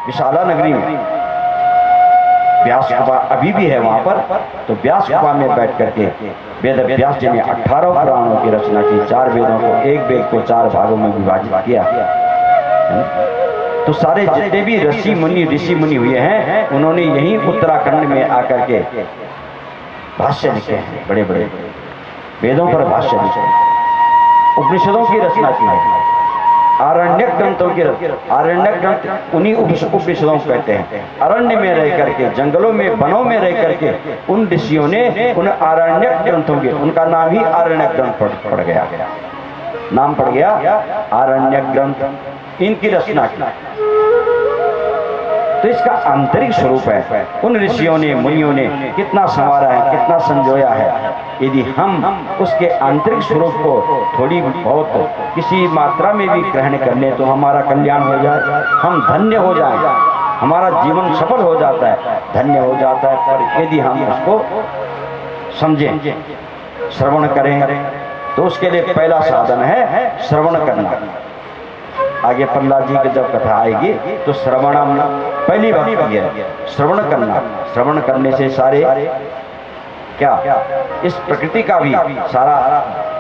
विशाला नगरी में व्यास गुफा अभी भी है वहां पर। तो व्यास गुफा में बैठ करके वेद व्यास जी ने 18 पुराणों की रचना की। 4 वेदों को, एक वेद को 4 भागों में विभाजित किया। तो सारे जितने भी ऋषि मुनि हुए हैं, उन्होंने यही उत्तराखंड में आकर के भाष्य लिखे हैं। बड़े बड़े वेदों पर भाष्य लिखे, उपनिषदों की रचना की है। आरण्यक ग्रंथों की, आरण्यक ग्रंथ उन्हीं उपनिषदों को कहते हैं। अरण्य में रह करके, जंगलों में, वनों में रह करके उन ऋषियों ने उन आरण्यक ग्रंथों के, उनका नाम ही आरण्यक ग्रंथ पड़ गया, नाम पड़ गया आरण्यक ग्रंथ, इनकी रचना की। तो इसका आंतरिक स्वरूप है। उन ऋषियों ने, मुनियों ने कितना संवारा है, कितना संजोया है। यदि हम उसके आंतरिक स्वरूप को थोड़ी बहुत किसी मात्रा में भी ग्रहण कर लें तो हमारा कल्याण हो जाए, हम धन्य हो जाए, हमारा जीवन सफल हो जाता है, धन्य हो जाता है। पर यदि हम उसको समझें, श्रवण करें, तो उसके लिए पहला साधन है श्रवण करना। आगे प्रहलाद जी की जब कथा आएगी तो श्रवणम, पहली भक्ति है श्रवण करना। श्रवण करने से सारे क्या, इस प्रकृति का भी सारा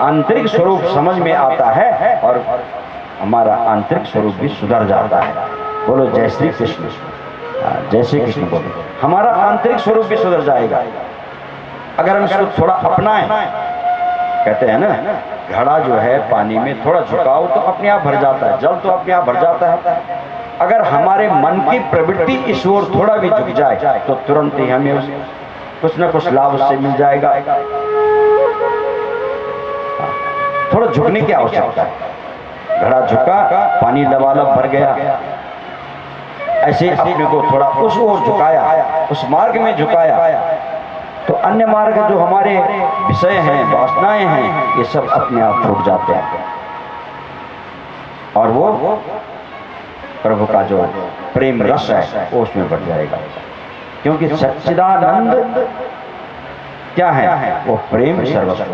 आंतरिक स्वरूप समझ में आता है और हमारा आंतरिक स्वरूप भी सुधर जाता है। बोलो जय श्री कृष्ण, जय श्री कृष्ण बोलो। हमारा आंतरिक स्वरूप भी सुधर जाएगा अगर हम इसको थोड़ा अपनाएं। कहते हैं ना, घड़ा जो है पानी में थोड़ा झुकाओ तो अपने आप भर जाता है, जल तो अपने आप भर जाता है। अगर हमारे मन की प्रवृत्ति इस ओर थोड़ा भी झुक जाए तो तुरंत ही हमें कुछ न कुछ लाभ उससे मिल जाएगा। थोड़ा झुकने की आवश्यकता है। घड़ा झुका, पानी लबालब भर गया, ऐसे अपने को थोड़ा उस ओर झुकाया, उस मार्ग में झुकाया, तो अन्य मार्ग जो हमारे विषय हैं, वासनाएं हैं, ये सब अपने आप छूट जाते हैं और वो प्रभु का जो प्रेम रस है वो उसमें बढ़ जाएगा। क्योंकि सच्चिदानंद क्या है, वो प्रेम सर्वस्व।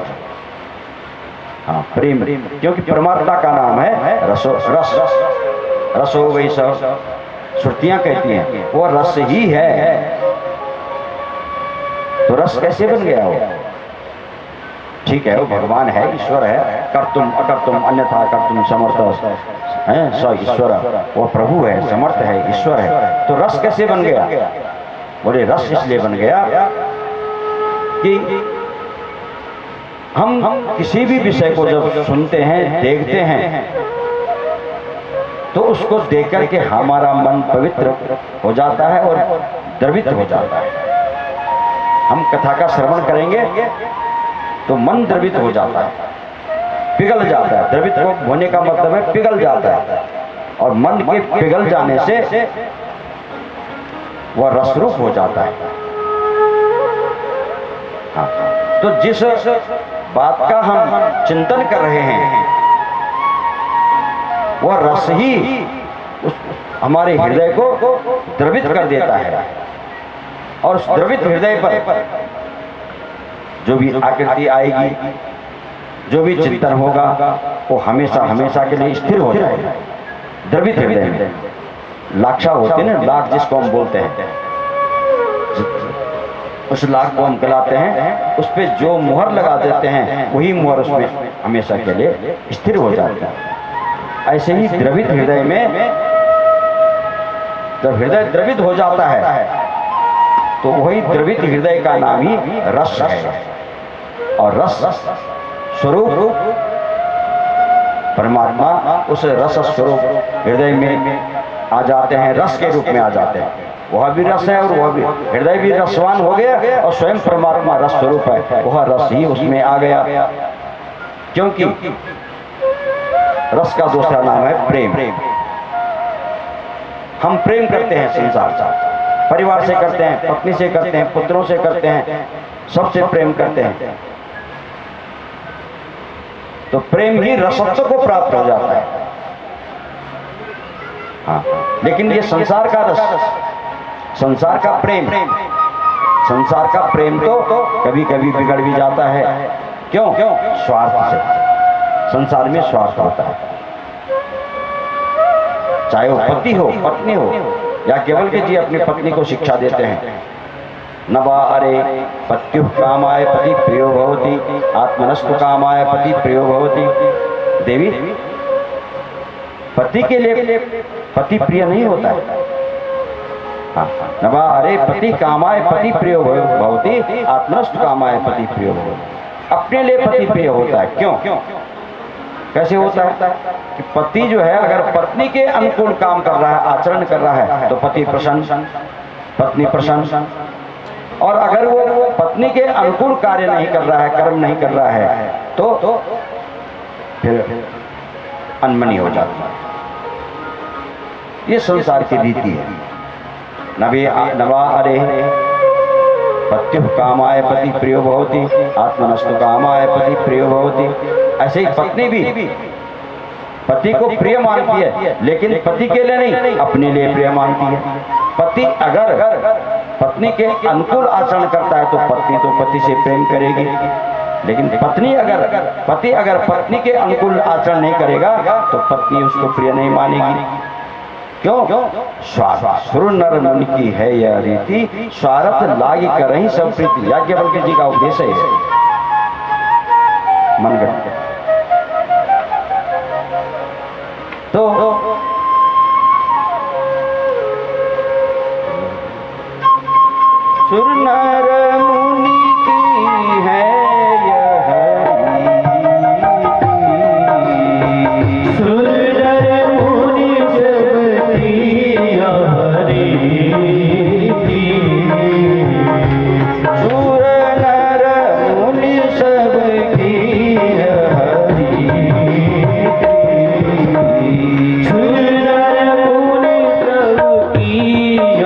हाँ, प्रेम, क्योंकि परमात्मा का नाम है रसो, रस, रसो वही सब श्रुतियां कहती हैं, वो रस ही है। तो रस कैसे बन गया वो? ठीक है, वो भगवान है, ईश्वर है, कर्तुम अकर्तुम अन्यथा कर्तुम समर्थ है, स ईश्वर, वो प्रभु है, समर्थ है, ईश्वर है। तो रस कैसे बन गया? बोले रस इसलिए बन गया कि हम किसी भी विषय को जब सुनते हैं, देखते हैं, तो उसको देख करके हमारा मन पवित्र हो जाता है और द्रवित हो जाता है। हम कथा का श्रवण करेंगे तो मन द्रवित हो जाता है, पिघल जाता है। द्रवित होने का मतलब है पिघल जाता है, और मन के पिघल जाने से वह रसरूप हो जाता है। हाँ, तो जिस बात का हम चिंतन कर रहे हैं वह रस ही हमारे हृदय को द्रवित कर देता है, और उस द्रवित हृदय पर जो भी आकृति आएगी, जो भी चिंतन होगा, वो हमेशा हमेशा के लिए स्थिर हो जाएगा। द्रवित हृदय में लाक्षा होते हैं ना, लाख जिसको हम बोलते हैं, उस लाख को हम गलाते हैं, उस पे जो मुहर लगा देते हैं वही मुहर उसमें हमेशा के लिए स्थिर हो जाता है। ऐसे ही द्रवित हृदय में जब हृदय द्रवित हो जाता है तो वही द्रवित हृदय का नाम ही रस है, और रस स्वरूप परमात्मा उस रस स्वरूप हृदय में आ जाते हैं, रस के रूप में आ जाते हैं। वह भी रस है और वह भी हृदय भी रसवान हो गया, और स्वयं परमात्मा रस स्वरूप है, वह रस ही उसमें आ गया। क्योंकि रस का दूसरा नाम है प्रेम। हम प्रेम करते हैं संसार से, परिवार से करते हैं, पत्नी से करते हैं, पुत्रों से करते हैं, सबसे प्रेम करते हैं। तो प्रेम ही रसत्व को प्राप्त हो जाता है। हाँ, लेकिन ये संसार का रस, संसार का प्रेम, संसार का प्रेम तो कभी कभी बिगड़ भी जाता है। क्यों? स्वार्थ से। संसार में स्वार्थ होता है, चाहे वो पति हो, पत्नी हो, याज्ञवल्क्य जी अपनी पत्नी को शिक्षा देते हैं, नवा अरे पत्युः कामाय पति प्रियो भवति, आत्मनस्तु कामाय पति प्रियो भवति। देवी, पति के लिए पति प्रिय नहीं होता है। हाँ, नवा अरे पति कामाय पति प्रियो भवति, आत्मनस्तु कामाय पति प्रियो भवति। अपने लिए पति प्रिय होता है। क्यों? कैसे होता है कि पति जो है अगर पत्नी के अनुकूल काम कर रहा है, आचरण कर रहा है, तो पति प्रसन्न, पत्नी प्रसन्न। और अगर वो पत्नी के अनुकूल कार्य नहीं कर रहा है, कर्म नहीं कर रहा है, तो फिर अनमनी हो जाती है। ये संसार की रीति है। नवा अरे पत्युः कामाय पति प्रियो भवति, आत्मनस्तु कामाय पति प्रियो भवति। ऐसे ही पत्नी भी पति को प्रिय मानती है, लेकिन पति के लिए नहीं, अपने लिए प्रिय मानती है। पति अगर पत्नी के अनुकूल आचरण करता है तो पति से प्रेम करेगी, लेकिन पति अगर पत्नी के अनुकूल आचरण नहीं करेगा तो पत्नी उसको प्रिय नहीं मानेगी। क्यों? स्वार्थ सुर नर मुनि की है यह रीति, स्वार्थ लागी करहीं सब प्रीति। याज्ञवल्क्य जी का उपदेश है मनगढ़। तो सुर नर मुनि की है यह रीति, सुर नर मुनि सबकी यह रीति, सुर नर मुनि सबकी यह रीति, सुर नर मुनि सबकी यह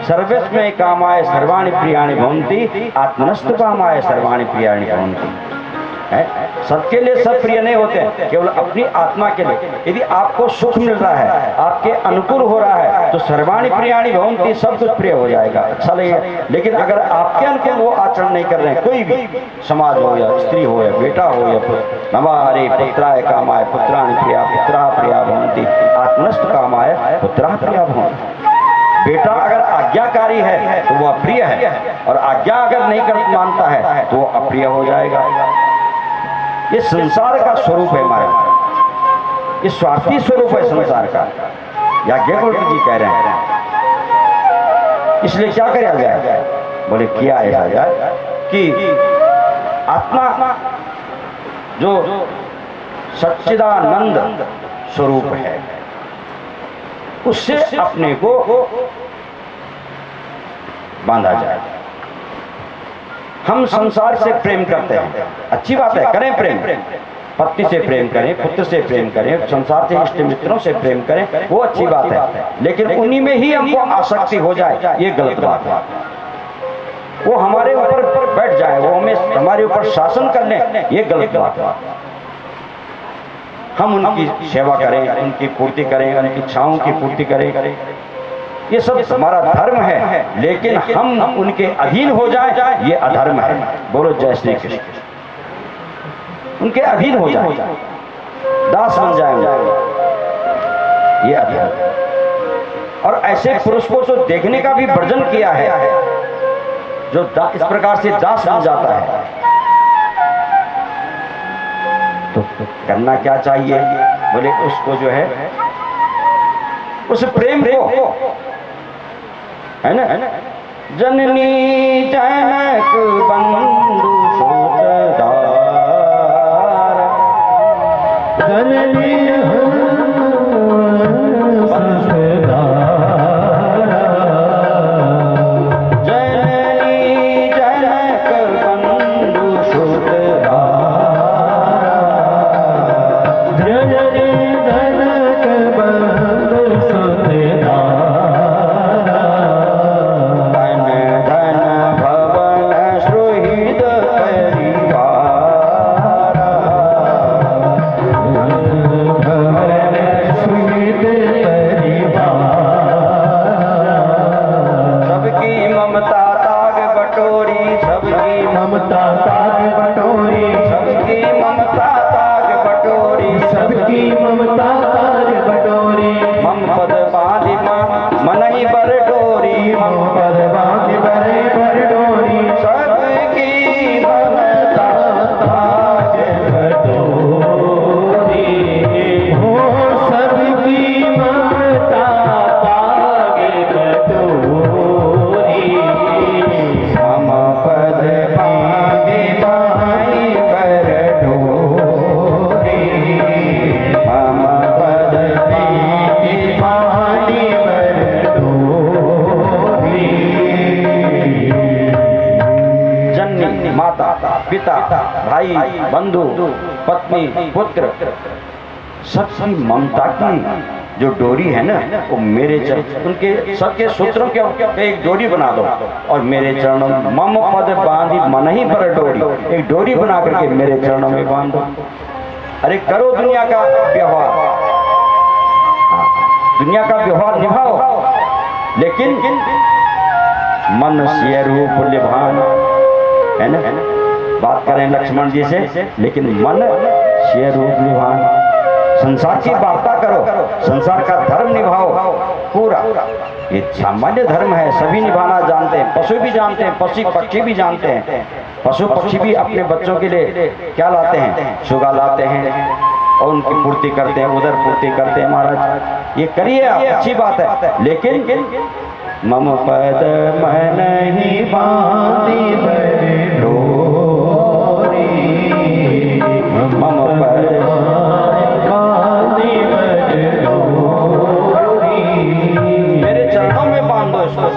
सर्वस्मै कामाय सर्वाणि प्रियाणि भवन्ति, आत्मनस्तु कामाय सर्वाणि प्रियाणि भवन्ति। सबके लिए सब प्रिय नहीं होते हैं, केवल अपनी आत्मा के लिए। यदि आपको सुख मिल रहा है, आपके अनुकूल हो रहा है, तो सर्वाणि प्रियाणि भवन्ति, सब कुछ प्रिय हो जाएगा, अच्छा लगेगा। लेकिन अगर आपके अनुकूल वो आचरण नहीं कर रहे हैं, कोई भी समाज हो या स्त्री हो या बेटा हो या पुत्र, नवारे पुत्राय कामाय पुत्राणि प्रिया पुत्रा प्रिया भवन्ति, आत्मनस्तु कामाय पुत्रा प्रिया भवन्ति। बेटा अगर आज्ञाकारी है तो वो अप्रिय है, और आज्ञा अगर नहीं कर मानता है तो वो अप्रिय हो जाएगा। ये संसार का स्वरूप है हमारा, ये स्वार्थी स्वरूप है संसार का। याज्ञवल्क्य जी कह रहे हैं, इसलिए क्या किया जाए? बोले किया ऐसा जाए कि आत्मा जो सच्चिदानंद स्वरूप है, उससे अपने को बांधा जाए। हम संसार से प्रेम करते हैं, अच्छी बात है, करें प्रेम, पत्नी से प्रेम करें, पुत्र से प्रेम करें, संसार से इष्ट मित्रों से प्रेम करें, वो अच्छी बात है। लेकिन उन्हीं में ही हमको आसक्ति हो जाए, ये गलत बात है। वो हमारे ऊपर बैठ जाए, वो हमें हमारे ऊपर शासन कर ले, ये गलत बात है। हम उनकी सेवा करें, उनकी पूर्ति करें, उनकी इच्छाओं की पूर्ति करें, ये सब हमारा धर्म है। लेकिन हम उनके अधीन हो जाए, ये अधर्म है। बोलो जय श्री कृष्ण। उनके अधीन हो जाए, दास बन जाए, ये अधर्म है। और ऐसे पुरुष को तो देखने का भी वर्जन किया है, जो इस प्रकार से दास बन जाता है। तो करना क्या चाहिए? बोले उसको जो है उस प्रेम को, है ना, जननी जनक बंधु सुतदार, जननी पिता, भाई, बंधु, पत्नी, पुत्र, सबकी ममता की जो डोरी है ना, वो मेरे उनके सबके सूत्रों के एक डोरी बना दो और मेरे चरणों में मम पद बांधी मन ही पर डोरी, एक डोरी बना करके मेरे चरणों में बांध दो। अरे करो दुनिया का व्यवहार, दुनिया का व्यवहार निभाओ, लेकिन मन से रूप निभान, है ना, बात करें लक्ष्मण जी से, लेकिन मन से रूप निभान, संसार की वार्ता करो, संसार का धर्म निभाओ पूरा। ये सामान्य धर्म है, सभी निभाना जानते हैं, पशु भी जानते हैं, पक्षी पक्षी भी जानते हैं। पशु पक्षी भी अपने बच्चों के लिए क्या लाते हैं, सुगा लाते हैं और उनकी पूर्ति करते हैं, उधर पूर्ति करते हैं। महाराज ये करिए आप, अच्छी बात है, लेकिन मम पद मन ही बांधी डोरी, मम पद बांधी डोरी, मेरे चरणों में बांधो इसको,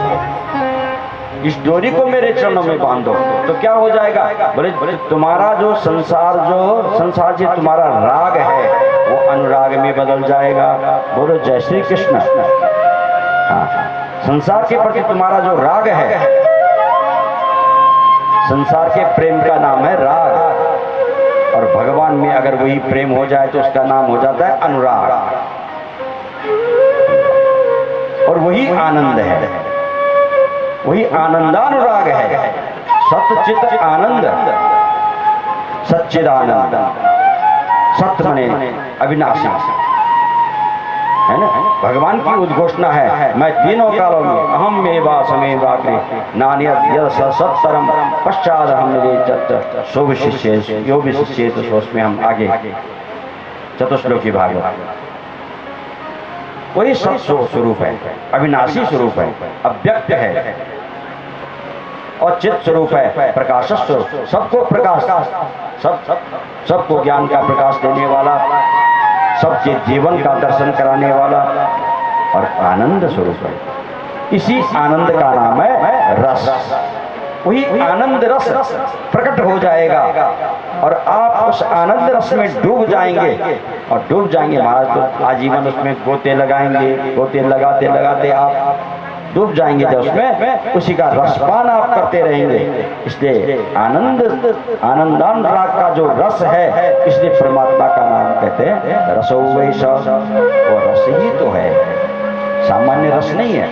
इस डोरी को मेरे चरणों में बांधो। तो क्या हो जाएगा, बोले तुम्हारा जो संसार जी तुम्हारा राग है वो अनुराग में बदल जाएगा। बोलो जय श्री कृष्ण। हाँ, संसार के प्रति तुम्हारा जो राग है, संसार के प्रेम का नाम है राग, और भगवान में अगर वही प्रेम हो जाए तो उसका नाम हो जाता है अनुराग, और वही आनंद है, वही आनंदानुराग है। सच्चित आनंद, सच्चिदानंद, सत्य मने अविनाशी, है ना। भगवान की उद्घोषणा है, मैं तीनों कालों में अहम मेवा समेवाग्रे नान्यद् सत्तरम पश्चाद हम निरेचत सो विशिष्य यो विशिष्य। तो सोच में हम आगे चतुश्लोकी भागवत, वही सत्य स्वरूप है, अविनाशी स्वरूप है, अव्यक्त है और चित स्वरूप है, प्रकाश स्वरूप, सबको प्रकाश, सबको ज्ञान का प्रकाश देने वाला, सबके जीवन का दर्शन कराने वाला और आनंद स्वरूप है। इसी आनंद का नाम है रस। वही आनंद रस प्रकट हो जाएगा और आप उस आनंद रस में डूब जाएंगे, और डूब जाएंगे महाराज तो आजीवन उसमें गोते लगाएंगे, गोते लगाते लगाते आप डूब जाएंगे जब उसमें, उसी का रसपान आप करते रहेंगे। इसलिए आनंदानुराग का जो रस है, इसलिए परमात्मा का नाम कहते हैं रसो वैसा। वो रस ही तो है, सामान्य रस नहीं है,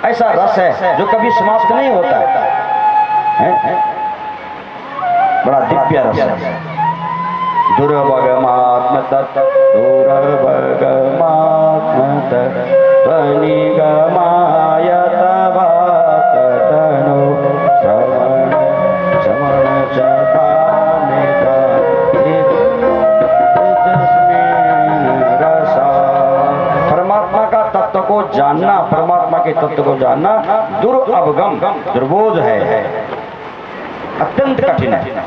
ऐसा रस है जो कभी समाप्त नहीं होता है। बड़ा दिव्य रस है। दुर्भगमात्म तत् दुर्भगमात्म तनिगमायत तनु श्रवण श्रवण चतामित रसा। परमात्मा का तत्व को जानना, परमात्मा के तत्व को जानना दुर्अवगम, दुर्बोध है, अत्यंत कठिन है।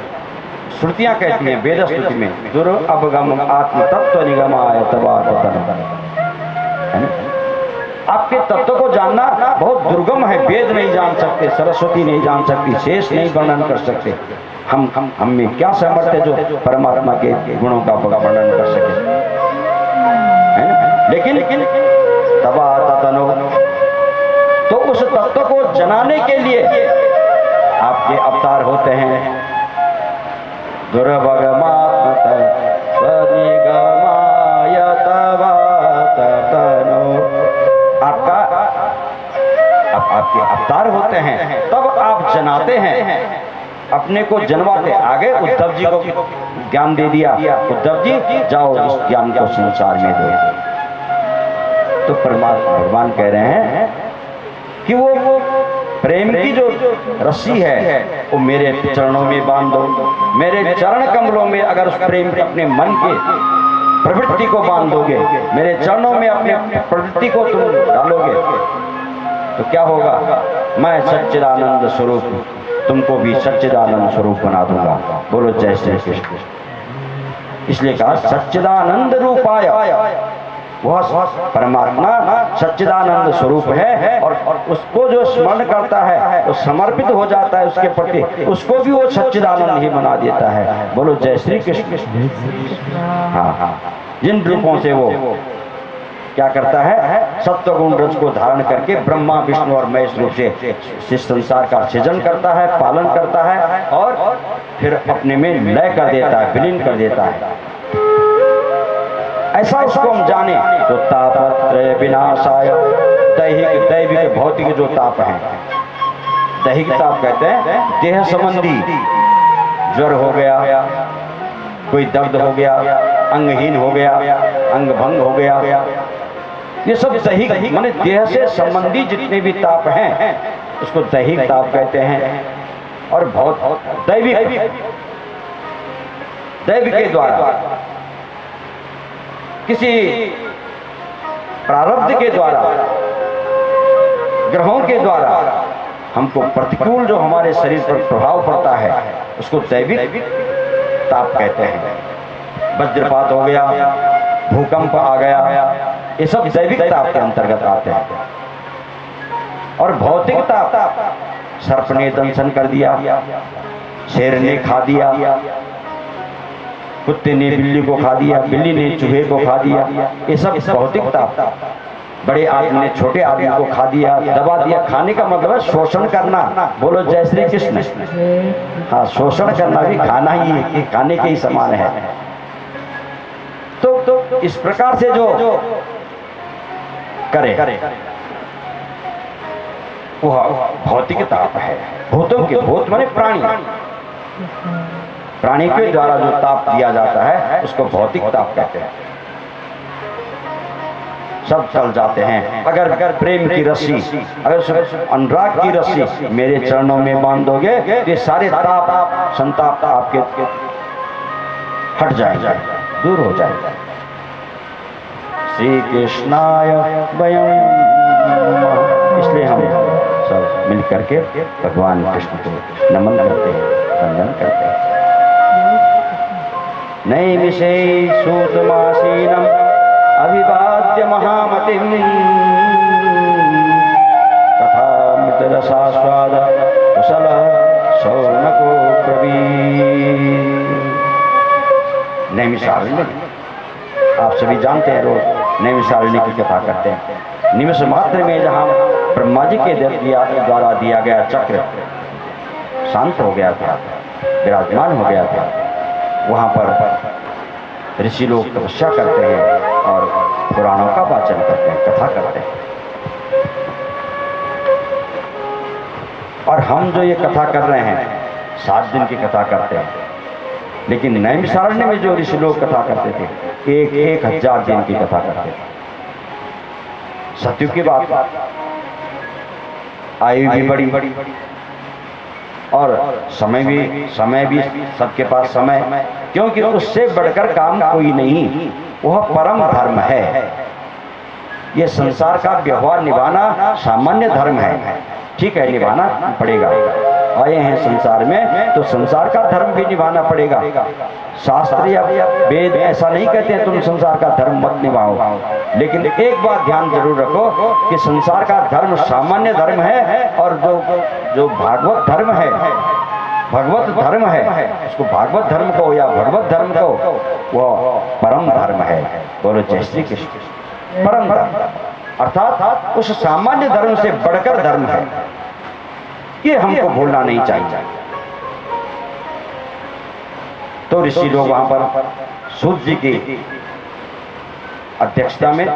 श्रुतियां कहती हैं वेद स्तुति में, दुर्अवगम आत्म तत्व निगमाय तवातन, आपके तत्व को जानना बहुत दुर्गम है। वेद नहीं जान सकते, सरस्वती नहीं जान सकती, शेष नहीं वर्णन कर सकते। हम में क्या सामर्थ्य जो परमात्मा के गुणों का वर्णन कर सके, है ना? लेकिन तवातनो, तो उस तत्व को जनाने के लिए आपके अवतार होते हैं। दुर्भगमात्म स्वनिगमाय तवातनो, आपके अवतार होते हैं, तब आप जनाते हैं, अपने को जनवाते। आगे उद्धव जी को ज्ञान दे दिया, उद्धव जी जाओ इस ज्ञान को संसार में दो। तो परमात्मा भगवान कह रहे हैं कि वो प्रेम की जो रस्सी है वो मेरे चरणों में बांध दो। मेरे चरण कमलों में अगर उस प्रेम के अपने मन के प्रवृत्ति को बांधोगे, मेरे चरणों में अपने प्रवृत्ति को तुम डालोगे, तो क्या होगा? मैं सच्चिदानंद स्वरूप तुमको भी सच्चिदानंद स्वरूप बना दूंगा। बोलो जय श्री कृष्ण। इसलिए कहा सच्चिदानंद रूपाय, वह परमात्मा सच्चिदानंद स्वरूप है, और उसको जो स्मरण करता है, वो समर्पित हो जाता है उसके प्रति, उसको भी वो सच्चिदानंद ही बना देता है। बोलो जय श्री कृष्ण। हाँ, जिन रूपों से वो क्या करता है, सत्वगुण रज को धारण करके ब्रह्मा विष्णु और महेश रूप से इस संसार का सृजन करता है, पालन करता है, और फिर अपने में लय कर देता है, विलीन कर देता है। ऐसा उसको हम जाने तो तापत्रय विनाशाय, दैहिक दैविक भौतिक जो ताप है, दैहिक ताप कहते हैं देह संबंधी, ज्वर हो गया, कोई दर्द हो गया, अंगहीन हो गया, अंग भंग हो गया, ये सब दैहिक माने देह से संबंधी जितने भी ताप हैं उसको दैहिक ताप कहते हैं। और बहुत दैविक, दैव के द्वारा, किसी प्रारब्ध के द्वारा, ग्रहों के द्वारा हमको प्रतिकूल जो हमारे शरीर पर प्रभाव पड़ता है उसको दैविक ताप कहते हैं। वज्रपात हो गया, भूकंप आ गया, ये सब दैविक ताप के अंतर्गत आते हैं। और भौतिक ताप, सर्प ने दंशन कर दिया, शेर ने खा दिया, कुत्ते ने बिल्ली को खा दिया, बिल्ली ने चूहे को खा दिया, ये सब भौतिक ताप। बड़े आदमी ने छोटे आदमी को खा दिया, दबा दिया। खाने का मतलब है शोषण करना। बोलो जय श्री कृष्ण। हाँ, शोषण करना भी खाना ही है, खाने के ही समान है। तो इस प्रकार से जो करे वह भौतिक ताप है। भूतों के, भूत माने प्राणी, प्राणी के द्वारा जो ताप दिया जाता है उसको भौतिक ताप कहते हैं। सब चल जाते हैं। अगर प्रेम की रस्सी, अगर अनुराग की रस्सी मेरे चरणों में बांध दोगे तो ये सारे ताप संताप आपके हट जाएगा, दूर हो जाएगा। श्री कृष्णाय वयं, इसलिए हम सब मिल करके भगवान कृष्ण को नमन करते हैं, वंदन करते हैं। नैमिषे सूतमासीनम् अभिवाद्य महामतिम् कथामृतरसास्वाद कुशल शौनको प्रवीण। नैमिषारण्य आप सभी जानते हैं, रोज नैमिषारण्य की कथा करते हैं। निमिष मात्र में जहाँ ब्रह्मा जी के द्वारा दिया गया चक्र शांत हो गया था, विराजमान हो गया था, वहाँ पर ऋषि लोग तपस्या करते हैं और पुराणों का वाचन करते हैं, कथा करते हैं। और हम जो ये कथा कर रहे हैं 7 दिन की कथा करते हैं, लेकिन नैमिषारण्य में जो ऋषि लोग कथा करते थे 1000 दिन की कथा करते थे। सत्युग की बात, आयु भी बड़ी और समय भी सबके पास समय, क्योंकि उससे बढ़कर काम कोई नहीं, वह परम धर्म है। ये संसार का व्यवहार निभाना सामान्य धर्म है, ठीक है, निभाना पड़ेगा। आए हैं संसार में तो संसार का धर्म भी निभाना पड़ेगा। शास्त्र या वेद ऐसा नहीं कहते हैं तुम संसार का धर्म मत निभाओ, लेकिन एक बात ध्यान जरूर रखो कि संसार का धर्म सामान्य धर्म है और जो भागवत धर्म है, भगवत धर्म है, उसको भागवत धर्म को या भगवत धर्म को, वो परम धर्म है। बोलो जय श्री कृष्ण। परम धर्म अर्थात उस सामान्य धर्म से बढ़कर धर्म है, ये हमको भूलना नहीं चाहिए। तो ऋषि लोग वहां पर सूत जी की अध्यक्षता में,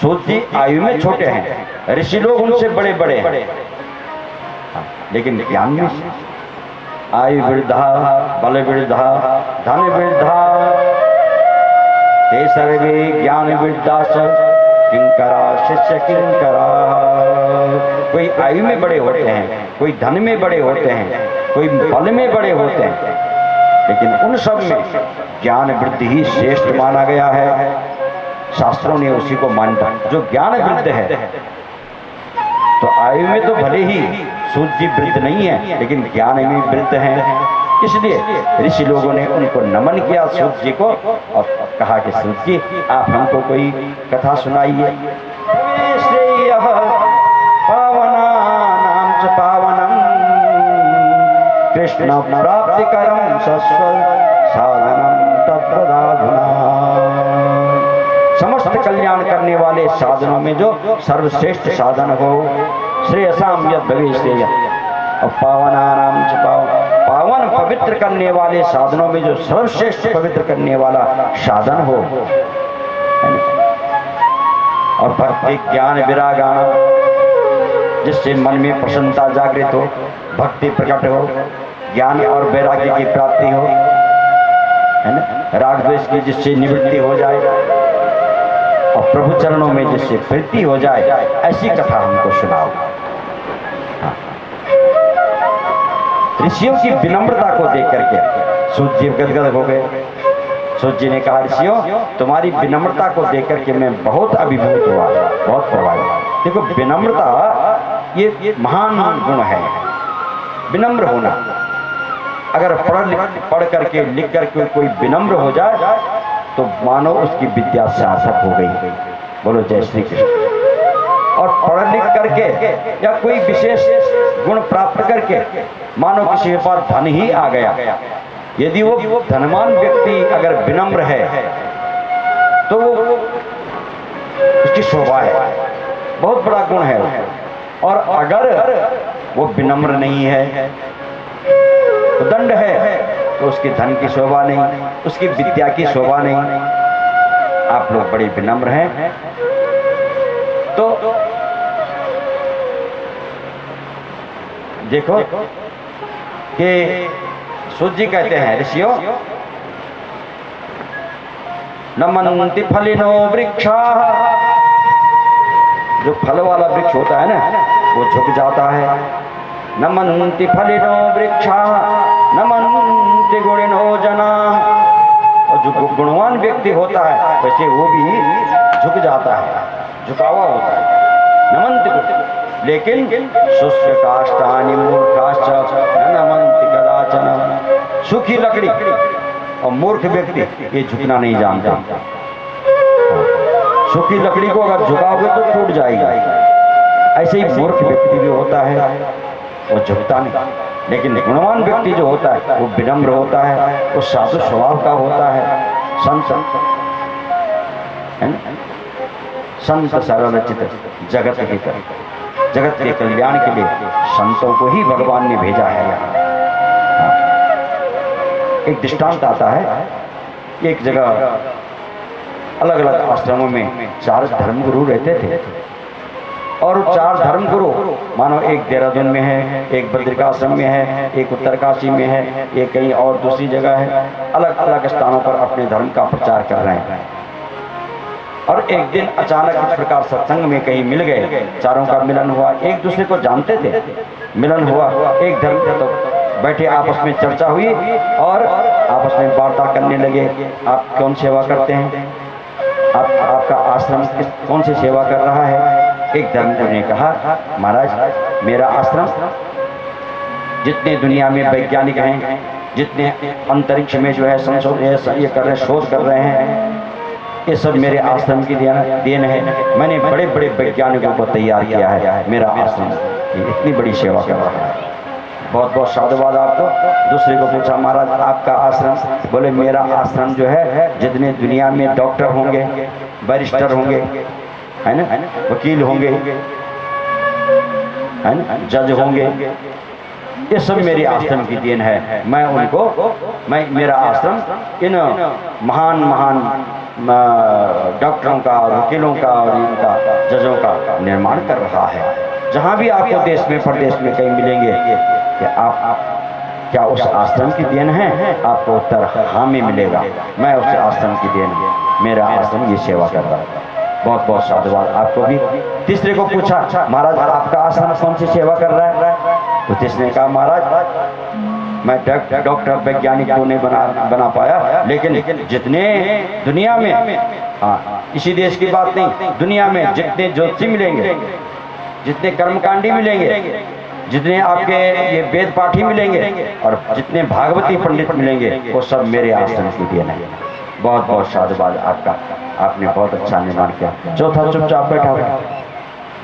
सूत जी आयु में छोटे हैं, ऋषि लोग उनसे बड़े बड़े हैं, लेकिन ज्ञान में आयु वृद्धा बल वृद्धा धन वृद्धा ते सर्वे ज्ञान वृद्धा किंकरा शिष्य किंकरा। कोई आयु में बड़े होते हैं, कोई धन में बड़े होते हैं, कोई बल में बड़े होते हैं, लेकिन उन सब में ज्ञान वृद्धि ही श्रेष्ठ माना गया है। शास्त्रों ने उसी को माना जो ज्ञान वृद्ध है। तो आयु में तो भले ही सूत जी वृद्ध नहीं है, लेकिन ज्ञान में वृद्ध हैं, इसलिए ऋषि लोगों ने उनको नमन किया सूत जी को और कहा कि सूत जी आप हमको कोई कथा सुनाइए। पावनानां च पावनम कृष्ण प्राप्तिकरं सस्वल साधनम तद्वदाधुना। समस्त कल्याण करने वाले साधनों में जो सर्वश्रेष्ठ साधन हो, श्रेयसाम यद भवे श्रेय, और पावनानां च पावन पवित्र करने वाले साधनों में जो सर्वश्रेष्ठ पवित्र करने वाला साधन हो, और भक्ति ज्ञान विरागान, जिससे मन में प्रसन्नता जागृत हो, भक्ति प्रकट हो, ज्ञान और वैराग्य की प्राप्ति हो, है ना, राग द्वेष की जिससे निवृत्ति हो जाए और प्रभु चरणों में जिससे प्रीति हो जाए, ऐसी कथा हमको सुनाओ। ऋषियों की विनम्रता को देख करके सूत जी गदगद हो गए। सूत जी ने कहा ऋषियों तुम्हारी विनम्रता को देख करके मैं बहुत अभिभूत हुआ, बहुत प्रभावित। देखो विनम्रता ये महान गुण है, विनम्र होना। अगर पढ़ करके लिख करके कोई विनम्र हो जाए तो मानो उसकी विद्या सार्थक हो गई। बोलो जय श्री कृष्ण। और पढ़ लिख करके या कोई विशेष गुण प्राप्त करके मानो किसी के पास धन ही आ गया, यदि वो धनवान व्यक्ति अगर विनम्र है तो वो उसकी शोभा है, बहुत बड़ा गुण है। और अगर वो विनम्र नहीं है, तो दंड है, तो उसकी धन की शोभा नहीं, उसकी विद्या की शोभा नहीं। आप लोग बड़े विनम्र हैं, तो देखो कि सूत जी कहते हैं ऋषियों नमन्ति फलिनो वृक्षा, जो फल वाला वृक्ष होता है ना वो झुक जाता है। नमन्ति फलिनो वृक्षा नमन्ति गुणिनो जना, और जो गुणवान व्यक्ति होता है वैसे वो भी झुक जाता है, झुकावा होता है। नमन्ति गुण, लेकिन शुष्क काष्ठानि मूर्खाश्च न नमन्ति कदाचन। सूखी लकड़ी और मूर्ख व्यक्ति ये झुकना नहीं जानता। सूखी लकड़ी को अगर झुकाओगे तो टूट जाएगी। ऐसे ही मूर्ख व्यक्ति भी होता है, वो झुकता नहीं। लेकिन गुणवान व्यक्ति जो होता है वो विनम्र होता है, वो साधु स्वभाव का होता है, संत संत सरलचित जगत की तरह, जगत के कल्याण के लिए संतों को ही भगवान ने भेजा है यहाँ। एक दृष्टांत आता है, एक जगह अलग अलग आश्रमों में 4 धर्मगुरु रहते थे, और 4 धर्मगुरु मानो एक देहरादून में है, एक बद्रिकाश्रम में है, एक उत्तरकाशी में है, एक कहीं और दूसरी जगह है। अलग अलग स्थानों पर अपने धर्म का प्रचार कर रहे हैं। और एक दिन अचानक इस प्रकार सत्संग में कहीं मिल गए, चारों का मिलन हुआ। एक दूसरे को जानते थे, मिलन हुआ, एक धर्म थे, तो बैठे आपस में चर्चा हुई और आपस में वार्ता करने लगे। आप कौन सेवा करते हैं? आपका आश्रम कौन सी सेवा कर रहा है? एक धर्मगुरु ने कहा, महाराज मेरा आश्रम जितने दुनिया में वैज्ञानिक हैं, जितने अंतरिक्ष में जो है संशोधन ये कर रहे हैं, शोध कर रहे हैं, ये सब मेरे आश्रम की देन है। मैंने बड़े बड़े वैज्ञानिकों को तैयार किया है, मेरा आश्रम इतनी बड़ी सेवा कर रहा है। बहुत बहुत साधुवाद आपको। दूसरे को पूछा, महाराज आपका आश्रम? बोले मेरा आश्रम जो है जितने दुनिया में डॉक्टर होंगे, बैरिस्टर होंगे, है ना, वकील होंगे, है ना, जज होंगे, ये सब मेरे आश्रम की देन है। मैं मेरा आश्रम इन महान महान डॉक्टरों का, वकीलों का और इनका जजों का निर्माण कर रहा है। जहाँ भी आपको देश में प्रदेश में कहीं मिलेंगे कि आप क्या उस आश्रम की देन है, आपको उत्तर हाँ में मिलेगा। मैं उस आश्रम की देन, मेरा आश्रम ये सेवा कर रहा है। बहुत बहुत साधुवाद आपको भी। तीसरे को पूछा, महाराज आपका आश्रम कौन सी सेवा कर रहा है? तो तीसरे ने कहा, महाराज मैं डॉक्टर वैज्ञानिक को नहीं बना पाया, लेकिन जितने दुनिया में, हाँ इसी देश की बात नहीं, दुनिया में जितने ज्योतिषी मिलेंगे, जितने कर्मकांडी मिलेंगे, जितने आपके ये वेद पाठी मिलेंगे और जितने भागवती पंडित मिलेंगे, वो सब मेरे आश्रम की देन है। बहुत बहुत साधुवाद आपका, आपने बहुत अच्छा निर्माण किया। चौथा चुपचाप बैठा हुआ।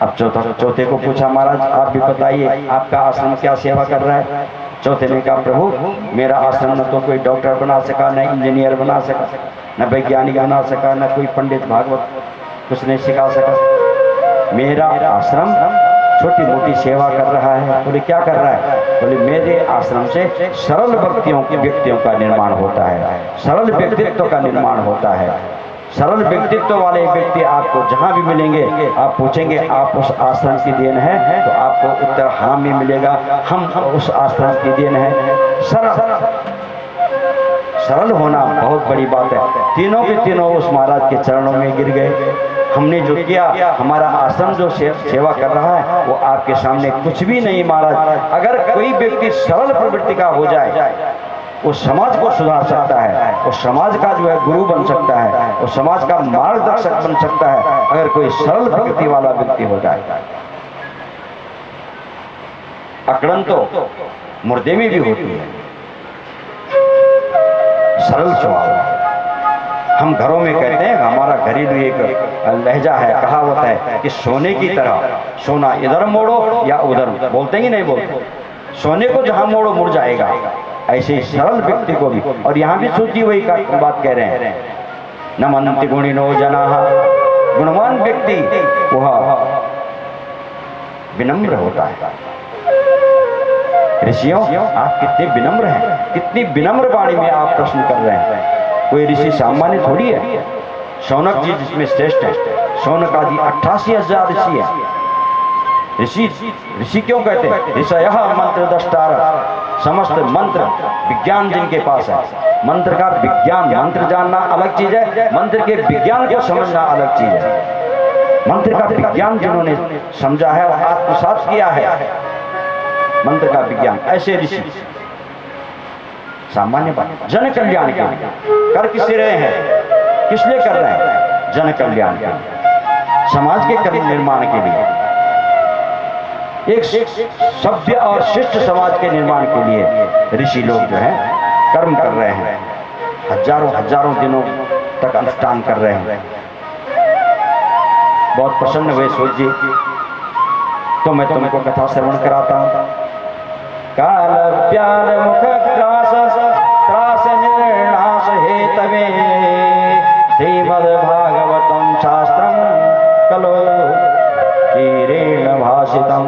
अब चौथे को पूछा, महाराज आप भी बताइए आपका आश्रम क्या सेवा कर रहा है? चौथे ने कहा, प्रभु मेरा आश्रम न तो कोई डॉक्टर बना सका, न इंजीनियर बना सका, न वैज्ञानिक बना सका, न कोई पंडित भागवत कुछ नहीं सिखा सका। मेरा आश्रम छोटी मोटी सेवा कर रहा है। बोले क्या कर रहा है? बोले मेरे आश्रम से सरल व्यक्तियों का निर्माण होता है, सरल व्यक्तित्व का निर्माण होता है। सरल व्यक्तित्व वाले व्यक्ति आपको जहाँ भी मिलेंगे, आप पूछेंगे आप उस आश्रम की देन है, तो आपको उत्तर हाँ में मिलेगा, हम उस आश्रम की देन है। सरल होना बहुत बड़ी बात है। तीनों के तीनों उस महाराज के चरणों में गिर गए। हमने जो किया, हमारा आश्रम जो सेवा कर रहा है, वो आपके सामने कुछ भी नहीं महाराज। अगर कोई व्यक्ति सरल प्रवृत्ति का हो जाए, वो समाज को सुधार सकता है, वो समाज का जो है गुरु बन सकता है, वो समाज का मार्गदर्शक बन सकता है, अगर कोई सरल प्रकृति वाला व्यक्ति हो जाए। अकड़न तो मुर्दे में भी होती है, सरल स्वभाव। हम घरों में कहते हैं, हमारा घरेलू एक लहजा है, कहावत है कि सोने की तरह, सोना इधर मोड़ो या उधर, बोलते ही नहीं बोलते, सोने को जहां मोड़ो मुड़ जाएगा। ऐसे ही सरल व्यक्ति को भी, और यहाँ भी सोची वही बात कह रहे हैं, न मनंति गुणिनो जनाः, गुणवान व्यक्ति वह विनम्र होता है। ऋषियों आप कितने विनम्र हैं, कितनी विनम्र वाणी में आप प्रश्न कर रहे हैं। कोई ऋषि सामान्य थोड़ी है। शौनक जी जिसमें श्रेष्ठ है, शौनक आदि 88,000 ऋषि है। ऋषि क्यों कहते हैं? ऋषयः मंत्र दष्टार, समस्त मंत्र विज्ञान जिनके पास है। मंत्र का विज्ञान, मंत्र जानना अलग चीज है, मंत्र के विज्ञान को समझना अलग चीज है। मंत्र का विज्ञान जिन्होंने समझा है और आत्मसात किया है, मंत्र का विज्ञान, ऐसे ऋषि सामान्य बात। जन कल्याण के लिए कर किस रहे हैं, किस लिए कर रहे हैं? जन कल्याण के लिए, समाज के निर्माण के लिए, एक सभ्य और शिष्ट समाज के निर्माण के लिए ऋषि लोग जो है कर्म कर रहे हैं। हजारों दिनों तक अनुष्ठान कर रहे हैं। बहुत प्रसन्न हुए सूर्य जी, तो मैं तुमको कथा श्रवण कराता हूँ। काल प्यार मुख त्रास निर्नाश हेतवे, श्रीमद् भागवतम शास्त्रम कलो कीरेण भाषितम।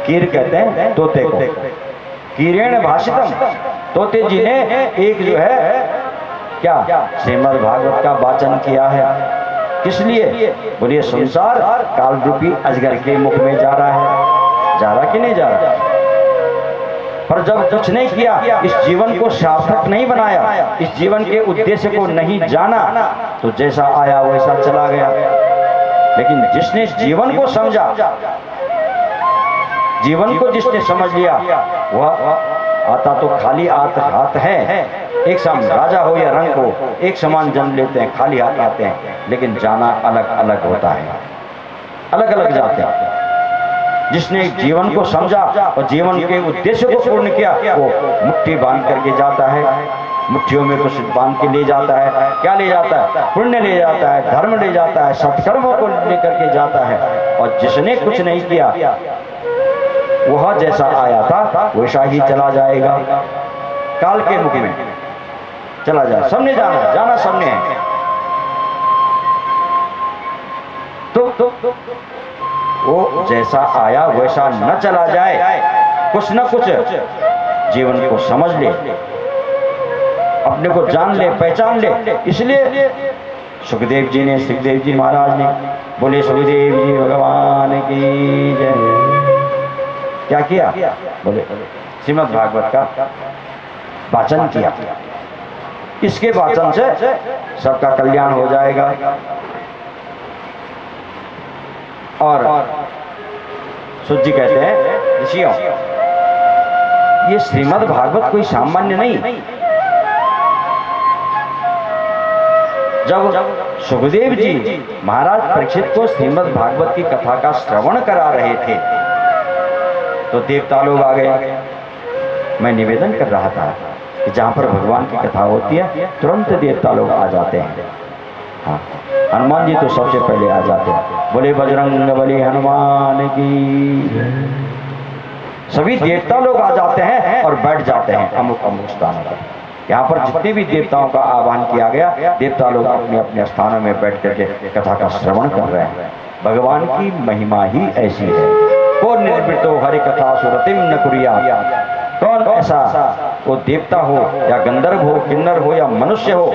कीर कहते हैं तोते को, कीरेण भाषितम, तोते जी ने एक जो है क्या श्रीमद् भागवत का वाचन किया है। किस लिए? बोलिए संसार काल रूपी अजगर के मुख में जा रहा है, जा रहा कि नहीं जा रहा? पर जब कुछ नहीं किया, इस जीवन को सार्थक नहीं बनाया, इस जीवन के उद्देश्य को नहीं जाना, तो जैसा आया वैसा चला गया। लेकिन जिसने जीवन को समझा, जीवन को जिसने समझ लिया, वह आता तो खाली हाथ है, एक समान राजा हो या रंग हो, एक समान जन्म लेते हैं, खाली हाथ आते हैं, लेकिन जाना अलग अलग होता है, अलग अलग जाते हैं। जिसने जीवन को समझा और जीवन के उद्देश्य को पूर्ण किया, वो मुट्ठी बांध करके जाता है, मुट्ठियों में कुछ बांध के ले जाता है। क्या ले जाता है? पुण्य ले जाता है, धर्म ले जाता है, सत्कर्मों को लेकर के जाता है। और जिसने कुछ नहीं किया, वह जैसा आया था वैसा ही चला जाएगा, काल के मुख में चला जाए। सबने जाना सबने है। तो वो जैसा आया वैसा न चला जाए, कुछ न कुछ जीवन को समझ ले, अपने को जान ले, पहचान ले। इसलिए सुखदेव जी ने, सुखदेव जी महाराज ने, बोले सुखदेव जी भगवान की जय, क्या किया? बोले श्रीमद् भागवत का वाचन किया। इसके वाचन से सबका कल्याण हो जाएगा। और सूत जी कहते हैं, ऋषियों, ये श्रीमद् भागवत कोई सामान्य नहीं। जब सुखदेव जी महाराज परीक्षित को श्रीमद् भागवत की कथा का श्रवण करा रहे थे, तो देवता लोग आ गए। मैं निवेदन कर रहा था कि जहां पर भगवान की कथा होती है, तुरंत देवता लोग आ जाते हैं। हाँ, हनुमान जी तो सबसे पहले आ जाते हैं। बोले बजरंग बली हनुमान की। सभी देवता लोग आ जाते हैं और बैठ जाते हैं अमुक अमुक स्थानों पर। यहाँ पर जितने भी देवताओं का आह्वान किया गया, देवता लोग अपने अपने स्थानों में बैठ करके कथा का श्रवण कर रहे हैं। भगवान की महिमा ही ऐसी है। कौन निर्वृतो हरि कथा सुरतिम न कुरिया। कौन ऐसा, वो देवता हो या गंधर्व हो, किन्नर हो या मनुष्य हो,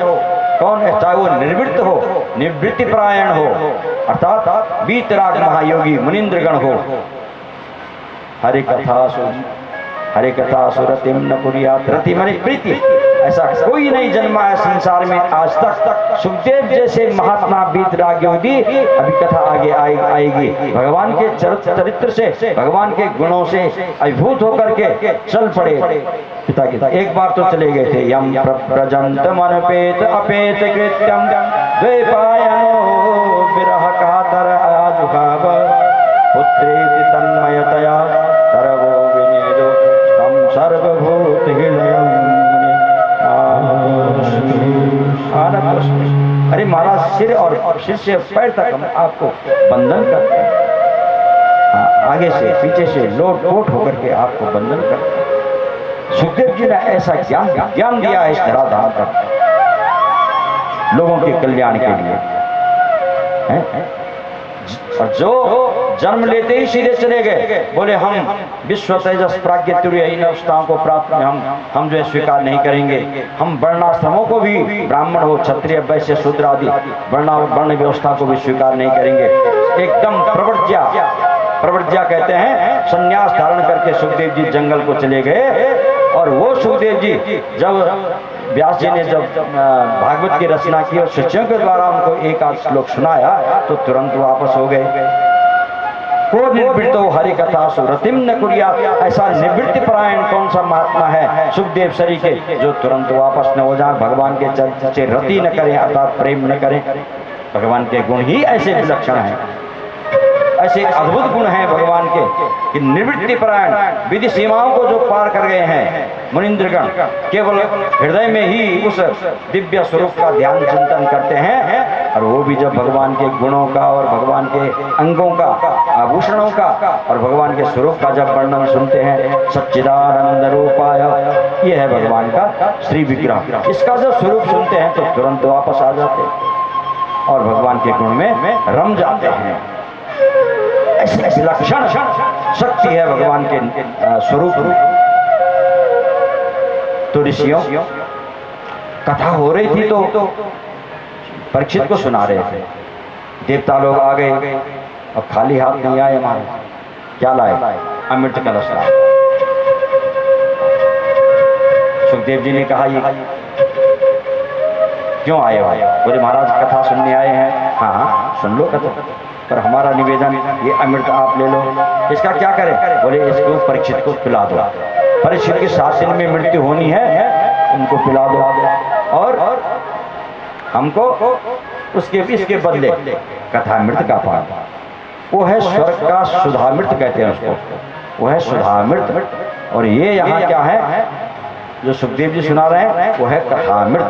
कौन है, चाहे वो निर्वृत्त हो, निवृत्ति परायण हो, अर्थात वीतराग महायोगी मुनीन्द्रगण हो, हरि कथा सुरतिम न कुरियात। रति माने प्रीति। ऐसा कोई नहीं जन्मा है संसार में आज तक। सुखदेव जैसे महात्मा वीतराग योगी, अभी कथा आगे आएगी। भगवान के चरित्र से, भगवान के गुणों से अभिभूत होकर के चल पड़े पिता की। एक बार तो चले गए थे। यम प्रजंत मनपेत अपेत कृत्यम द्वैपायनो विरह कातर आजुभाव पुत्रेति तन्मयतया तरवो विनेदो तम सर्वभूत हृदयम्। अरे महाराज, सिर और सिर से पैर तक हम आपको बंधन करते हैं। आगे से पीछे से लोट पोट होकर के आपको बंधन करते हैं। सुखदेव जी ने ऐसा ज्ञान दिया है इस धराधाम पर, लोगों के कल्याण के लिए है? और जो जन्म लेते ही सीधे चले गए, बोले हम विश्व तेजस प्राज्ञ तुर्य इन अवस्थाओं को प्राप्त हम जो है स्वीकार नहीं करेंगे। हम वर्णाश्रमों को भी, ब्राह्मण हो, क्षत्रिय, वैश्य, शूद्र आदि वर्ण व्यवस्था को भी स्वीकार नहीं करेंगे। एकदम प्रवर्ज्या कहते हैं, संन्यास धारण करके सुखदेव जी जंगल को चले गए। और वो सुखदेव जी जब व्यास जी ने जब भागवत की रचना की और शिष्यों के द्वारा उनको एक आध श्लोक सुनाया, तो तुरंत वापस हो गए। को निर्वृतो हरि कथा सुरतिम न कुरिया। ऐसा निवृत्ति परायण कौन सा महात्मा है सुखदेव सरी के, जो तुरंत वापस न हो जाए, भगवान के चरित्र से रति न करें, अर्थात प्रेम न करें। भगवान के गुण ही ऐसे विलक्षण हैं, ऐसे अद्भुत गुण हैं भगवान के कि निवृत्ति परायण, विधि सीमाओं को जो पार कर गए हैं मुनीन्द्रगण, केवल हृदय में ही उस दिव्य स्वरूप का ध्यान चिंतन करते हैं। और वो भी जब भगवान के गुणों का और भगवान के अंगों का, आभूषणों का और भगवान के स्वरूप का जब वर्णन सुनते हैं, सच्चिदानंद रूपाय, ये है भगवान का श्री विग्रह, इसका जब स्वरूप सुनते हैं तो तुरंत वापस आ जाते हैं और भगवान के गुण में रम जाते हैं। ऐसी लक्षण शक्ति है भगवान के स्वरूप में। तो ऋषियों, कथा हो रही थी तो परीक्षित को सुना रहे थे। देवता लोग आ गए और खाली हाथ नहीं आए हमारे। क्या लाए? अमृत कलश लाए। सुखदेव जी ने कहा, ये क्यों आए हो? बोले महाराज कथा सुनने आए हैं। हाँ सुन लो कथा, पर हमारा निवेदन ये अमृत आप ले लो। इसका क्या करें? बोले इसको परीक्षित को पिला दो। परीक्षित के 7 दिन में मृत्यु होनी है, उनको पिला दो और हमको इसके बदले कथामृत का पान, वो है स्वर्ग का सुधामृत कहते हैं उसको, वो है सुधामृत। और ये यहाँ क्या है जो सुखदेव जी सुना रहे हैं, वो है कथामृत।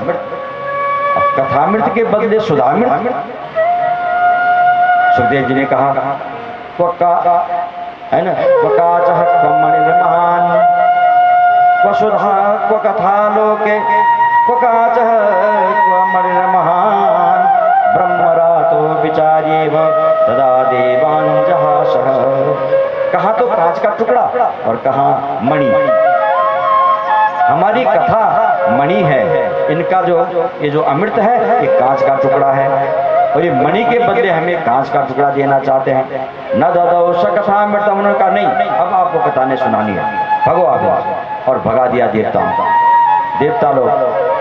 कथामृत के बदले सुधामृत। सुखदेव जी ने कहा है ना, क्वकाचः क्वमणिर्महान् क्वसुधा क्वकथा लोके क्वकाचः क्वमणिर्महान् ब्रह्मरातो विचार्येव तदा देवान् जहासः। कहा तो कांच का टुकड़ा और कहा मणि। हमारी कथा मणि है, इनका ये जो अमृत है ये कांच का टुकड़ा है, और ये मणि के बदले हमें कांच का टुकड़ा देना चाहते हैं। न ददौ स कथा अमृत, उन्होंने कहा नहीं, अब आपको कथा ने सुनानी है, भगो आप। और भगा दिया देवताओं का। देवता लोग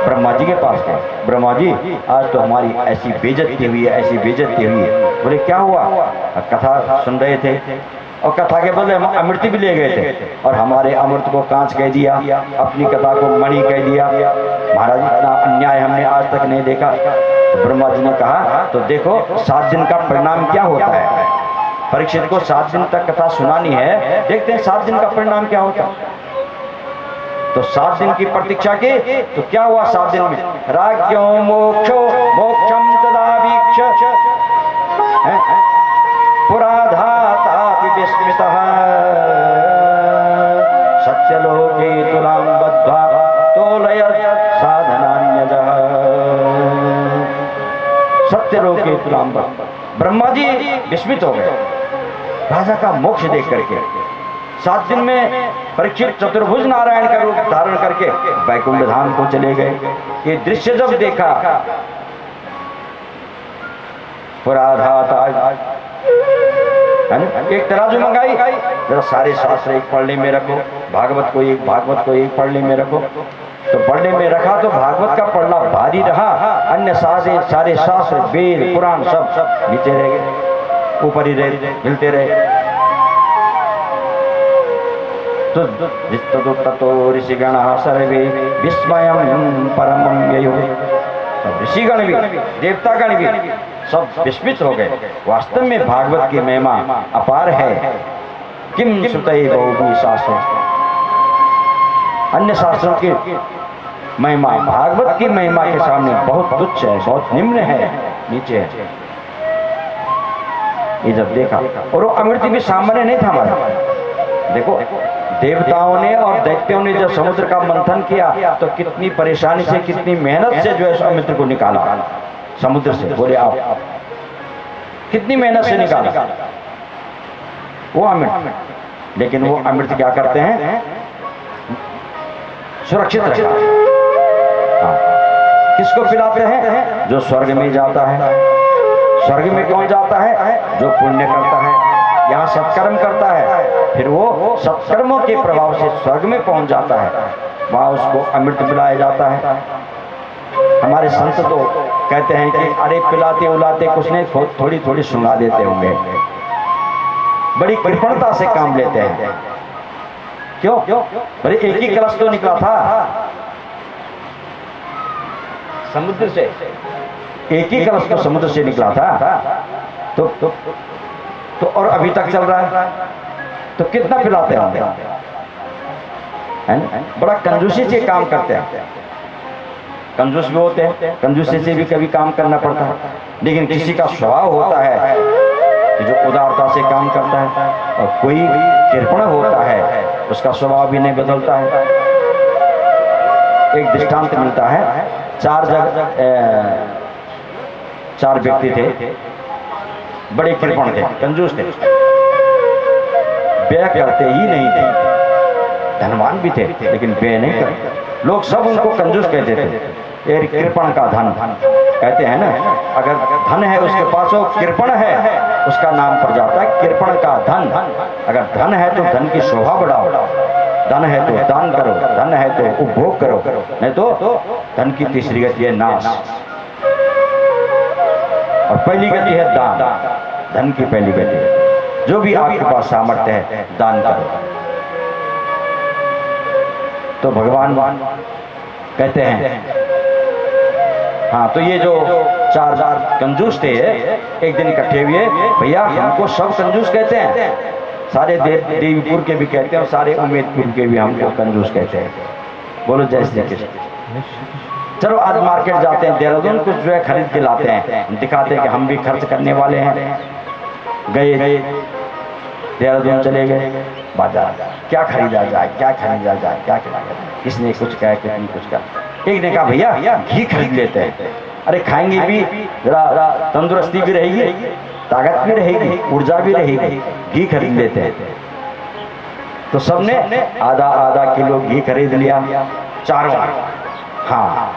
ब्रह्मा जी के पास गए, ब्रह्मा जी आज तो हमारी ऐसी बेइज्जती हुई है, ऐसी बेइज्जती हुई है। बोले क्या हुआ? कथा सुन रहे थे और कथा के बदले हम अमृत भी ले गए थे, और हमारे अमृत को कांच कह दिया, अपनी कथा को मणि कह दिया। महाराज इतना अन्याय हमने आज तक नहीं देखा। तो ब्रह्मा जी ने कहा तो देखो 7 दिन का परिणाम क्या होता है। परीक्षित को 7 दिन तक कथा सुनानी है, देखते हैं 7 दिन का परिणाम क्या होता है। तो 7 दिन की प्रतीक्षा की, तो क्या हुआ 7 दिन में? राज्ञो मोक्षो मोक्षम तदावीक्ष पुराधातापि विस्मितः सत्यलोके तुलां बद्ध्वा तोलयत् साधनान्यजः। सत्यलोके तुलां बद्ध्वा ब्रह्मा जी विस्मित हो गए राजा का मोक्ष देख करके। 7 दिन में परीक्षित चतुर्भुज नारायण का रूप धारण करके वैकुंठ धाम को चले गए। ये दृश्य जब देखा, पुराधाता है ना, एक तराजू मंगाई, जरा सारे शास्त्र एक पढ़ने में रखो, भागवत को एक पढ़ने में रखो। तो पढ़ने में रखा तो भागवत का पढ़ना भारी रहा, अन्य सारे शास्त्र वेद पुराण सब नीचे रह गए, ऊपर ही रहे, हिलते रहे। तो ततो ऋषिगणः सर्वे विस्मयं परमं ययुः। ऋषिगण भी देवतागण भी सब विस्मित हो गए। वास्तव में भागवत की महिमा अपार है। किम सुतये बहुभी शास्त्र, अन्य शास्त्रों की महिमा भागवत की महिमा के सामने बहुत तुच्छ है, बहुत निम्न है, नीचे है। ये जब देखा, और वो अमृत भी सामान्य नहीं था हमारा। देखो देवताओं ने और दैत्यों ने जब समुद्र का मंथन किया तो कितनी परेशानी से, कितनी मेहनत से जो है अमृत को निकाला समुद्र से। बोले आप कितनी मेहनत से निकाला वो अमृत। लेकिन वो अमृत क्या करते हैं? सुरक्षित रखा। किसको पिलाते हैं? जो स्वर्ग में जाता है। स्वर्ग में कौन जाता है? जो पुण्य करता है, यहाँ सत्कर्म करता है, फिर वो सत्कर्मों के प्रभाव से स्वर्ग में पहुंच जाता है, वहां उसको अमृत पिलाया जाता है। हमारे संत तो कहते हैं कि अरे पिलाते उलाते कुछ नहीं, थोड़ी थोड़ी सुना देते होंगे, बड़ी कृपणता से काम लेते हैं। क्यों? अरे एक ही कलश तो निकला था समुद्र से, एक ही कलश तो समुद्र से निकला था, तो और अभी तक चल रहा है, तो कितना पिलाते होंगे? बड़ा कंजूसी से काम करते हैं। कंजूस भी होते हैं, कंजूसी से भी कभी काम करना पड़ता है। लेकिन किसी का स्वभाव होता है कि जो उदारता से काम करता है, और कोई कृपण होता है उसका स्वभाव भी नहीं बदलता है। एक दृष्टांत मिलता है, 4 व्यक्ति थे, बड़े कृपण थे, कंजूस थे, व्यय करते ही नहीं थे, धनवान भी थे लेकिन व्यय नहीं करते। लोग सब उनको कंजूस कहते थे। ये कृपण का धन कहते हैं ना, अगर धन है उसके पास, वो कृपण है उसका नाम पड़ जाता है कृपण का धन। अगर धन है तो धन की शोभा बढ़ाओ, धन है तो दान करो, धन है तो उपभोग करो, नहीं तो धन की तीसरी गति है नाश, और पहली गति है दान। धन की पहली गति है जो भी आपके पास सामर्थ्य है दान करो। तो भगवान कहते हैं। हाँ, तो ये जो चार कंजूस थे एक दिन इकट्ठे हुए, भैया हमको सब कंजूस कहते हैं, सारे देवीपुर के भी कहते हैं और सारे उम्मेदपुर के भी हमको कंजूस कहते हैं। बोलो जय श्री कृष्ण। चलो आज मार्केट जाते हैं, देहरादून कुछ जो है खरीद के लाते हैं, दिखाते हैं कि हम भी खर्च करने वाले हैं। गए देहरादून चले गए, बाजार क्या खरीदा जाए, क्या खरीदा जाए, क्या खरीदा जाए, किसने कुछ कहा, किसने कुछ कहा। एक ने कहा भैया घी खरीद लेते हैं, अरे खाएंगे भी, जरा तंदुरुस्ती भी रहेगी, ताकत भी रहेगी, ऊर्जा भी रहेगी, घी खरीद लेते हैं। तो सबने आधा आधा किलो घी खरीद लिया, चारों, हाँ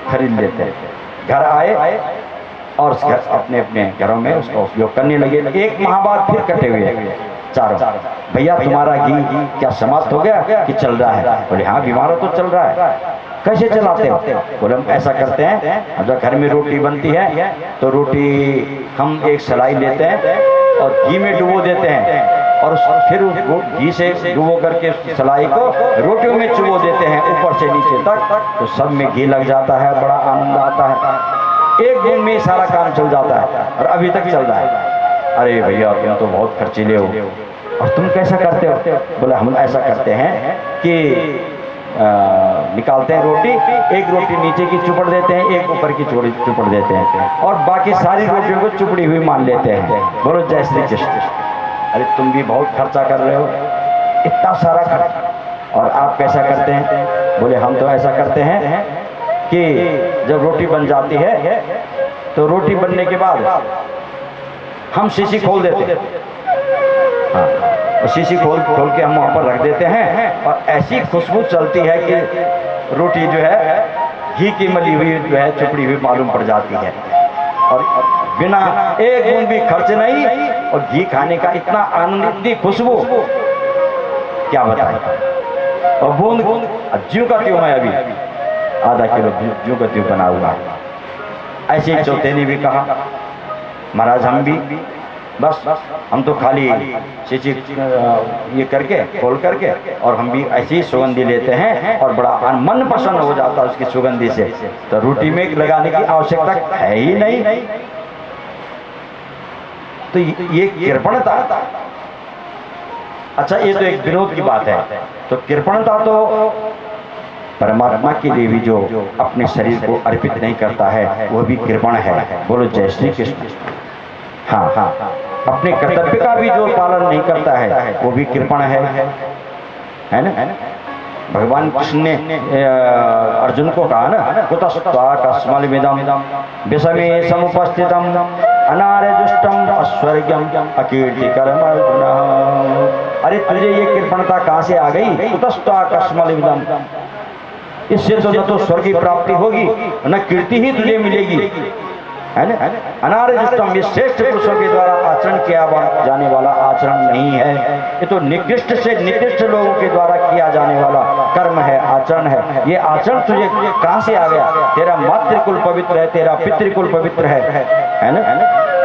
खरीद लेते हैं। घर आए और अपने अपने घरों में उसका उपयोग करने लगे। एक माह बाद फिर कटे हुए चारों, भैया तुम्हारा घी क्या समाप्त हो गया कि चल रहा है? बोले हाँ बीमार तो चल रहा है। कैसे चलाते हो? बोले हम ऐसा करते हैं, जब घर में रोटी बनती है तो रोटी हम एक सलाई लेते हैं और घी में डुबो देते हैं और फिर उस घी से डुबो करके सलाई को रोटियों में चुबो देते हैं ऊपर से नीचे तक, तो सब में घी लग जाता है, बड़ा आनंद आता है। एक दिन में सारा काम चल जाता है और अभी तक चल रहा है। अरे भैया तुम तो बहुत खर्चीले हो, और तुम कैसा करते हो? बोले हम ऐसा करते हैं कि निकालते हैं रोटी, एक रोटी नीचे की चुपड़ देते हैं, एक ऊपर की चुपड़ देते हैं और बाकी सारी रोटियों को चुपड़ी हुई मान लेते हैं। बोलो जय श्री कृष्ण। अरे तुम भी बहुत खर्चा कर रहे हो, इतना सारा खर्च, और आप कैसा करते हैं? बोले हम तो ऐसा करते हैं कि जब रोटी बन जाती है तो रोटी बनने के बाद हम शीशी खोल देते हैं, हाँ, और शीशी खोल के हम वहाँ पर रख देते हैं और ऐसी खुशबू चलती है कि रोटी जो है घी की मली हुई जो है चुपड़ी हुई मालूम पड़ जाती है, और बिना एक बूंद भी खर्च नहीं, और घी खाने का इतना आनंद, इतनी खुशबू क्या बताएं। और बूंद ज्यों का त्यों, मैं अभी आधा किलो ज्यों का त्यों बना हुआ। ऐसे ही चौथे ने भी कहा महाराज हम भी बस हम तो खाली शीशी ये करके खोल करके और हम भी ऐसी ही सुगंधी लेते हैं और बड़ा मन प्रसन्न हो जाता है उसकी सुगंधी से, तो रोटी में लगाने की आवश्यकता है ही नहीं। तो ये कृपणता, अच्छा ये तो एक विनोद की बात है, तो कृपणता तो परमात्मा के लिए भी जो अपने शरीर को अर्पित नहीं करता है वो भी कृपण है। बोलो जय श्री कृष्ण। हाँ हाँ, अपने कर्तव्य का भी जो पालन नहीं करता है वो भी कृपण है ना। भगवान कृष्ण ने अर्जुन को कहा ना, कुतस्त्वा कस्मलमिदं विषमे समुपस्थितम् अनार्यजुष्टम् अस्वर्ग्यम् अकीर्तिकरम् अर्जुन। अरे तुझे ये कृपणता कहाँ से आ गई? कुतस्त्वा कस्मलमिदं, इससे तो न तो स्वर्ग की प्राप्ति होगी न कीर्ति ही तुझे मिलेगी, है ना। अनार्यजुष्टम, ये श्रेष्ठ पुरुषों के द्वारा आचरण किया जाने वाला आचरण नहीं है, ये तो निकृष्ट से निकृष्ट लोगों के द्वारा किया जाने वाला कर्म है, आचरण है। ये आचरण तुझे कहाँ से आ गया? तेरा मातृकुल पवित्र है, तेरा पितृकुल पवित्र है ना।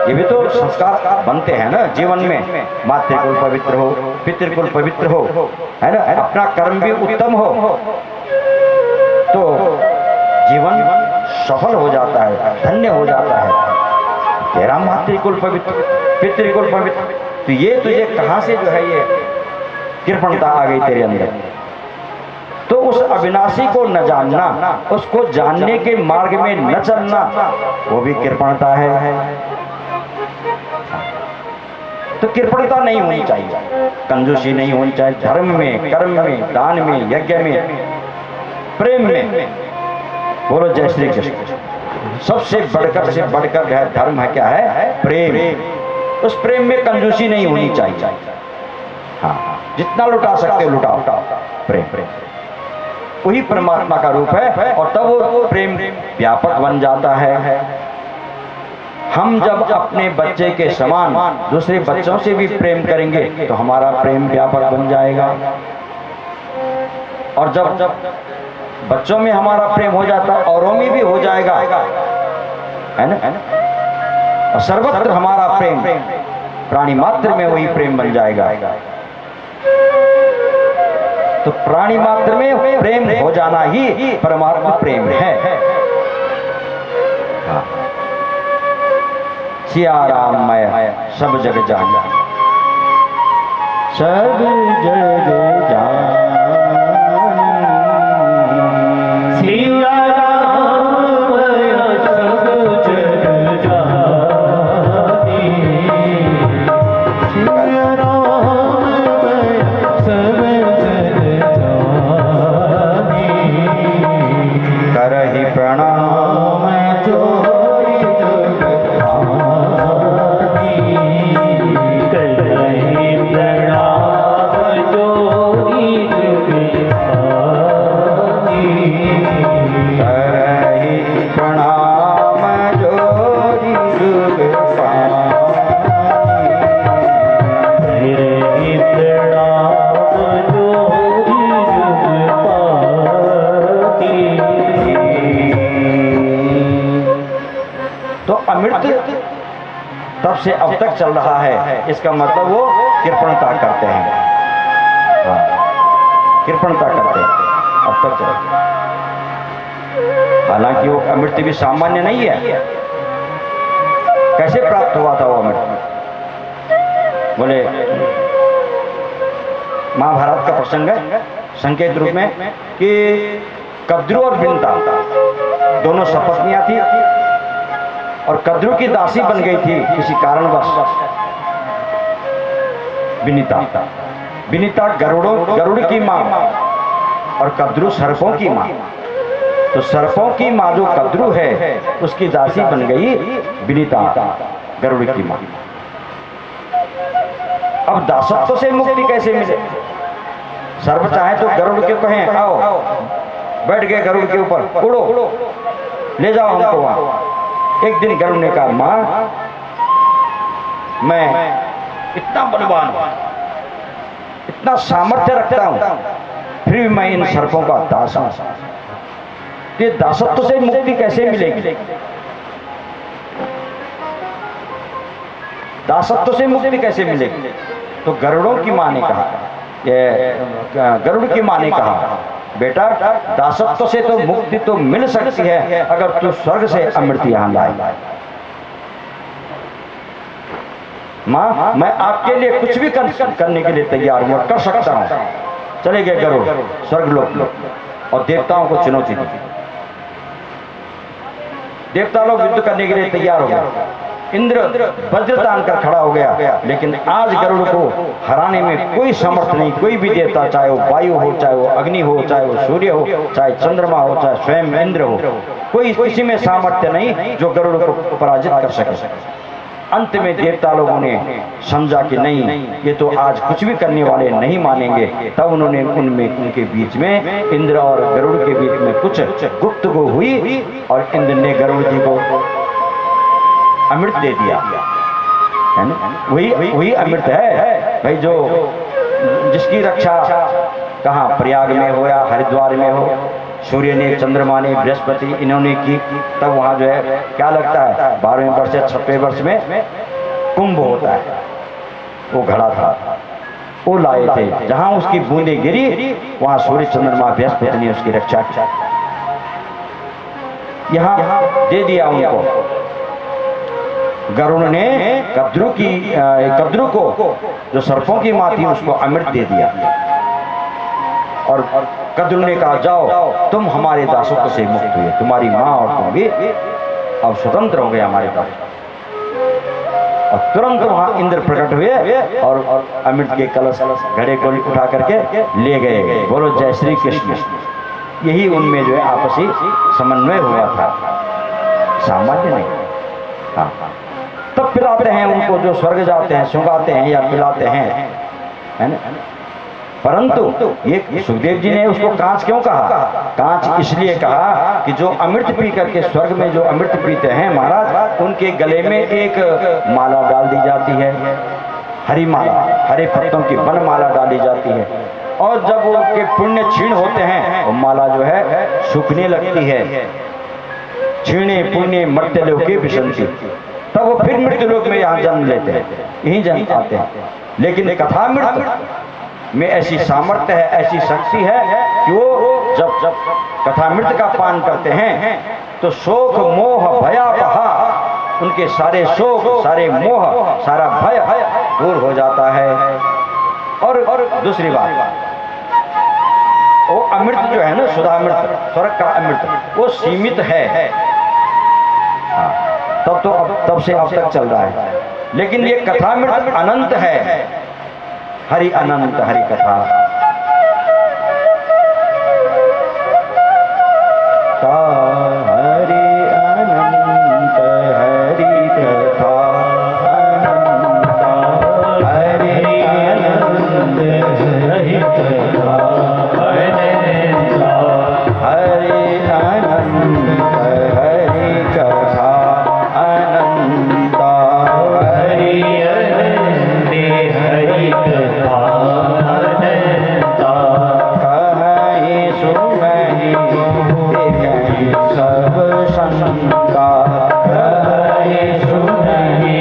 ये भी तो संस्कार बनते हैं ना जीवन में, मातृकुल पवित्र हो, पितृकुल पवित्र हो, है ना, अपना कर्म भी उत्तम हो, तो जीवन सफल हो जाता है, धन्य हो जाता है। तेरा मातृकुल पवित्र, पितृकुल पवित्र, तो ये तुझे कहाँ से जो है ये कृपणता आ गई तेरे अंदर? तो उस अविनाशी को न जानना, उसको जानने के मार्ग में न चलना, वो भी कृपणता है। तो कृपणता नहीं होनी चाहिए, कंजूसी नहीं होनी चाहिए, धर्म में, कर्म में, दान में, यज्ञ में, प्रेम में। बोलो जय श्री कृष्ण। सबसे बढ़कर से बढ़कर है धर्म है, क्या है? प्रेम। उस प्रेम में कंजूसी नहीं होनी चाहिए। हाँ, जितना लुटा सकते हो लुटाओ, प्रेम वही परमात्मा का रूप है, और तब वो प्रेम व्यापक बन जाता है। हम जब अपने बच्चे के समान दूसरे बच्चों से भी प्रेम करेंगे तो हमारा प्रेम व्यापक बन जाएगा, और जब बच्चों में हमारा प्रेम हो जाता है औरों में भी हो जाएगा, है ना। और सर्वत्र हमारा प्रेम, प्राणी मात्र में वही प्रेम बन जाएगा। तो प्राणी मात्र में प्रेम हो जाना ही परमात्मा प्रेम है। हाँ। सिया राम मैं सब जग जान, सब जग जान, सिया राम मैं सब जग जानी, सिया राम मैं सब जग जानी, करहि प्रणाम जोरी जग भानी, करहि प्रणाम जोरी जग भानी, करहि प्रणाम जोरी जुग पानी, करहि प्रणाम जोरी जग पानी। तो अमृत तब से अब तक चल रहा है, इसका मतलब वो कृपणता करते हैं। हाँ, कृपणता करते हैं, अब तक चल। हालांकि वो अमृत भी सामान्य नहीं है। कैसे प्राप्त हुआ था वो अमृत? बोले महाभारत का प्रसंग है संकेत रूप में कि कद्रू और विनता दोनों सपत्नियां थी और कद्रू की दासी बन गई थी किसी कारणवश विनीता। विनीता गरुड़ की मां और कद्रू सर्पों की मां। तो सर्पों की मां जो कद्रू है उसकी दासी बन गई विनीता, गरुड़ की मां। अब दासत्व से मुक्ति कैसे मिले? सर्प चाहे तो गरुड़ के कहें आओ, बैठ गए गरुड़ के ऊपर, उड़ो, ले जाओ हमको वहां। एक दिन गरुड़ ने कहा मां मैं इतना बलवान हूं, इतना सामर्थ्य रखता हूं, फिर भी मैं इन सर्पों का दास हूं। ये दासत्व से मुक्ति कैसे मिलेगी? दासत्व से मुक्ति कैसे मिलेगी? तो गरुड़ों की मां ने कहा, गरुड़ की मां ने कहा बेटा दासत्व से तो मुक्ति तो मिल सकती है अगर तू स्वर्ग से अमृत यहां लाए। मां मैं आपके लिए कुछ भी करने के लिए तैयार हूं, कर सकता हूं। चले गए गरुड़ स्वर्ग लोक और देवताओं को चुनौती दी। देवता लोग युद्ध करने के लिए तैयार हो गए। इंद्र वज्र तान कर खड़ा हो गया, लेकिन आज गरुड़ को हराने में कोई समर्थ नहीं। कोई भी देवता, चाहे वो वायु हो, चाहे वो अग्नि हो, चाहे वो सूर्य हो, चाहे चंद्रमा हो, चाहे स्वयं इंद्र हो, कोई किसी में सामर्थ्य नहीं जो गरुड़ को पराजित कर सके। अंत में देवता लोगों ने समझा कि नहीं, ये तो आज कुछ भी करने वाले नहीं मानेंगे। तब उन्होंने उनके बीच में, इंद्र और गरुड़ के बीच में कुछ गुप्तगू हुई और इंद्र ने गरुड़ जी को अमृत दे दिया, है ना? वही अमृत है भाई, जो जिसकी रक्षा कहाँ प्रयाग में हो या हरिद्वार में हो, सूर्य ने, चंद्रमा ने, बृहस्पति इन्होंने की। तब वहां जो है क्या लगता है 12वें वर्ष या 6वें वर्ष में कुंभ होता है। वो घड़ा था, वो लाए थे, जहां उसकी बूंदें गिरी वहां सूर्य, चंद्रमा, बृहस्पति ने उसकी रक्षा की। यहां दे दिया उनको। गरुड़ ने कद्रू को जो सर्पों की मां थी उसको अमृत दे दिया और कद्रू ने कहा जाओ तुम हमारे दासत्व से मुक्त हुए, तुम्हारी मां और तुम भी अब स्वतंत्र हो गए हमारे दास। और तुरंत वहां इंद्र प्रकट हुए और अमृत के कलश घड़े को उठा करके ले गए। बोलो जय श्री कृष्ण। यही उनमें जो है आपसी समन्वय हुआ था, सामान्य नहीं। हाँ, तब पिलाते हैं उनको जो स्वर्ग जाते हैं, सुंगाते हैं या पिलाते हैं, है ना? परंतु ये सुखदेव जी ने उसको कांच क्यों कहा? कांच इसलिए कहा कि जो अमृत पी करके स्वर्ग में जो अमृत पीते हैं महाराज, उनके गले में एक माला डाल दी जाती है, हरी माला, हरे पत्तों की वन माला डाली जाती है। और जब उनके पुण्य क्षीण होते हैं वो माला जो है सूखने लगती है। क्षीणे पुण्य मर्त्य लोके विशंति, तब वो फिर मृत्यु लोक में यहाँ जन्म लेते हैं, यहीं जन्म आते हैं। लेकिन कथा मृत्यु में ऐसी सामर्थ्य है, ऐसी शक्ति है कि वो जब कथामृत का पान करते हैं तो शोक मोह भयापहा, उनके सारे शोक, सारे मोह, सारा भय दूर हो जाता है। और दूसरी बात, वो अमृत जो है ना, सुधामृत, स्वर्ग का अमृत, वो सीमित है। हाँ, तब से अब तक चल रहा है। लेकिन ये कथामृत अनंत है। हरि अनंत हरि कथा, हरि अनंत हरि कथा, अनंत हरि अनंत हरि कथा, हरि अनंत हरि कथा, अनंत हरि अनंत हरि कथा, अनंत कहीं सुनहि कहीं सब शंका, कहीं सुनहि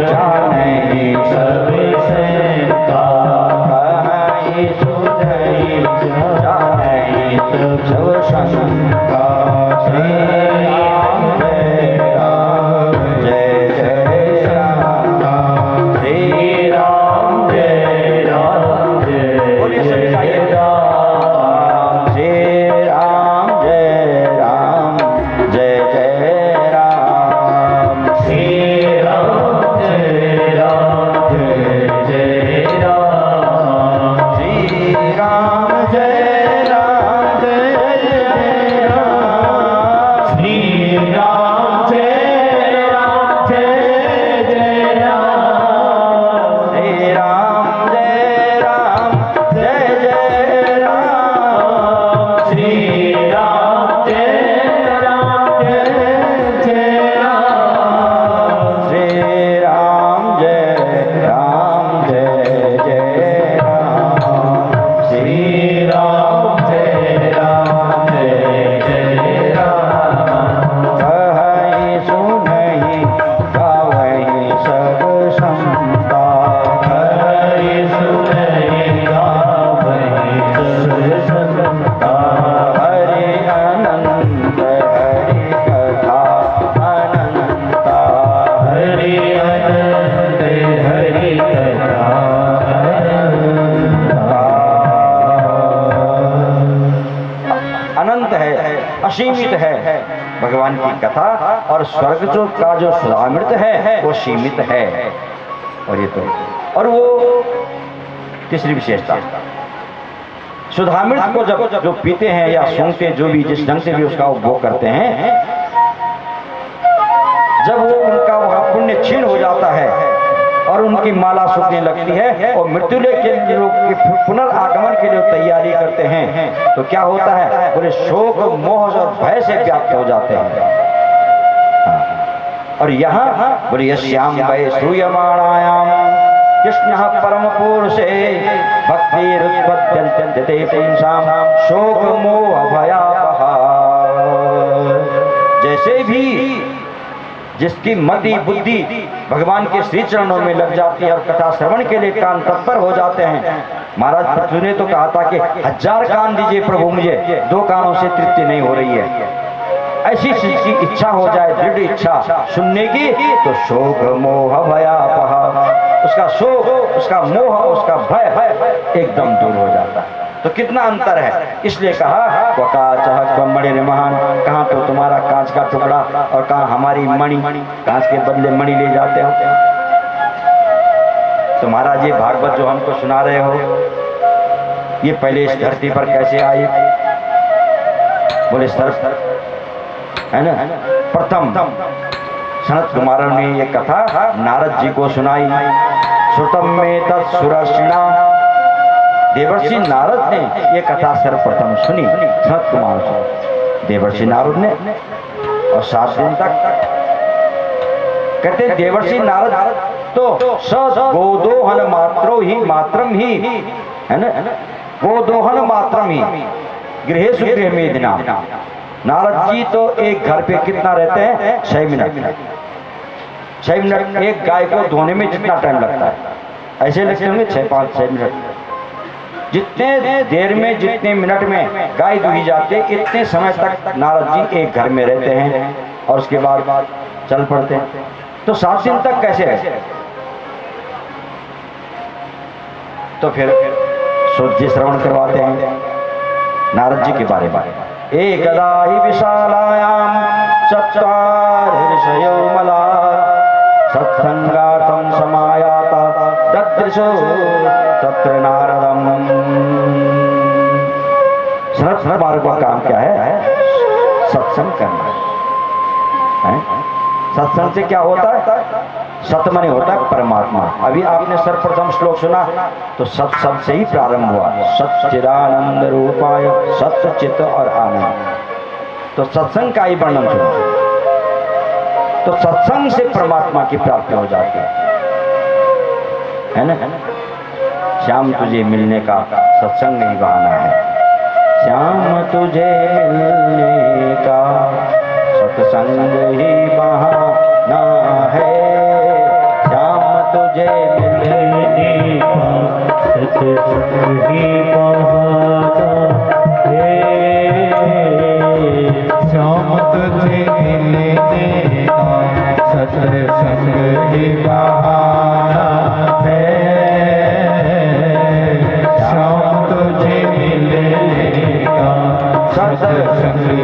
जानहि सब शंका, कहीं सुनहि जानहि सब शंका। श्री राम जय राम जय जय राम, श्री राम जय राम जय जय राम, श्री राम जय राम जय जय राम, श्री राम जय राम जय जय राम, श्री राम जय राम जय जय राम, श्री राम जय राम जय जय राम, श्री राम जय राम जय जय राम, श्री राम जय राम जय जय राम, श्री राम जय राम जय जय राम, श्री राम जय राम जय जय राम, कहीं सुनहि गावहि सब शंका, कहीं सुनहि गावहि सब शंका, हरि अनंत हरि कथा, अनंत हरि अनंत हरि कथा, अनंत है, असीमित है भगवान की कथा। और स्वर्ग जो का जो सुधामृत है वो सीमित है। और ये तो, और वो तीसरी विशेषता, सुधामृत को जब जो पीते हैं या सूंघते, जो भी जिस ढंग से भी उसका उपभोग करते हैं, जब वो उनका वहां पुण्य क्षीण हो जाता है और उनकी माला सूखने लगती है और मृत्यु के लोग पुनर्आगमन के लिए तैयारी करते हैं, तो क्या होता है, बोले शोक मोह और भय से व्याप्त हो जाते हैं। और यहाँ बोले यस्याम वै श्रूयमाणायाम कृष्ण परम पुरुषे भक्तिरुत्पद्यन्ते पुंसाम शोक मोह भयापहा। जैसे भी जिसकी मति बुद्धि भगवान के श्री चरणों में लग जाती है और कथा श्रवण के लिए कान तत्पर हो जाते हैं। महाराज पृथ्वी ने तो कहा था कि 1000 कान दीजिए प्रभु, मुझे 2 कानों से तृप्ति नहीं हो रही है। ऐसी चीज की इच्छा हो जाए, दृढ़ इच्छा सुनने की, तो शोक मोह भयापहा, उसका शोक, उसका मोह, उसका भय एकदम दूर हो जाता है। तो कितना अंतर है। इसलिए कहा वकाचः क्व मणिर्महान, कहाँ तो तुम्हारा कांच का टुकड़ा और कहाँ हमारी मणि, कांच के बदले मणि ले जाते हो। तो महाराज ये भागवत जो हमको सुना रहे हो, ये पहले इस धरती पर कैसे आई? बोले सर है ना, प्रथम सनत कुमार ने ये कथा नारद जी को सुनाई। श्रुतम में तत्सुरर्षिणा, देवर्षि नारद ने ये कथा सर्वप्रथम सुनी सनत कुमार से, देवर्षि नारद ने। और 7 दिन तक कहते देवर्षि नारद तो स गोदोहन मात्रम ही है ना, गोदोहन मात्रम ही गृह सुगृह में दिना। नारद जी तो एक घर पे कितना रहते हैं? 6 मिनट। 6 मिनट एक गाय को धोने में जितना टाइम लगता है, ऐसे लगते होंगे 6-5-6 मिनट। जितने देर में, जितने मिनट में गाय दुही जाते, इतने समय तक नारद जी एक घर में रहते हैं और उसके बाद चल पड़ते हैं। तो 7 दिन तक कैसे रहे? तो फिर सूत जी श्रवण करवाते हैं नारद जी के बारे में। एकदा हि विशालायाम चत्वारि ऋषयो मला सत्संगार्थं समायाता ददृशो तत्र नारदम। श्रवण मार्ग का काम क्या है? सत्संग करना है। सत्संग से क्या होता है? सत माने होता है परमात्मा। अभी आपने सर्वप्रथम श्लोक सुना तो सत शब्द से ही प्रारंभ हुआ। सच्चिदानंद रूपाय सत्य चित्त और आनंद। तो सत्संग का ही वर्णन सुना तो सत्संग से परमात्मा की प्राप्ति हो जाती है ना। श्याम तुझे मिलने का सत्संग नहीं बहाना है। श्याम तुझे मिलने का सत्संग ही बहाना है। तुझे मिलने का सत्संग ही बहाना है। श्याम तुझे मिलने का सत्संग ही बहाना है। श्याम तुझे मिलने का सत्संग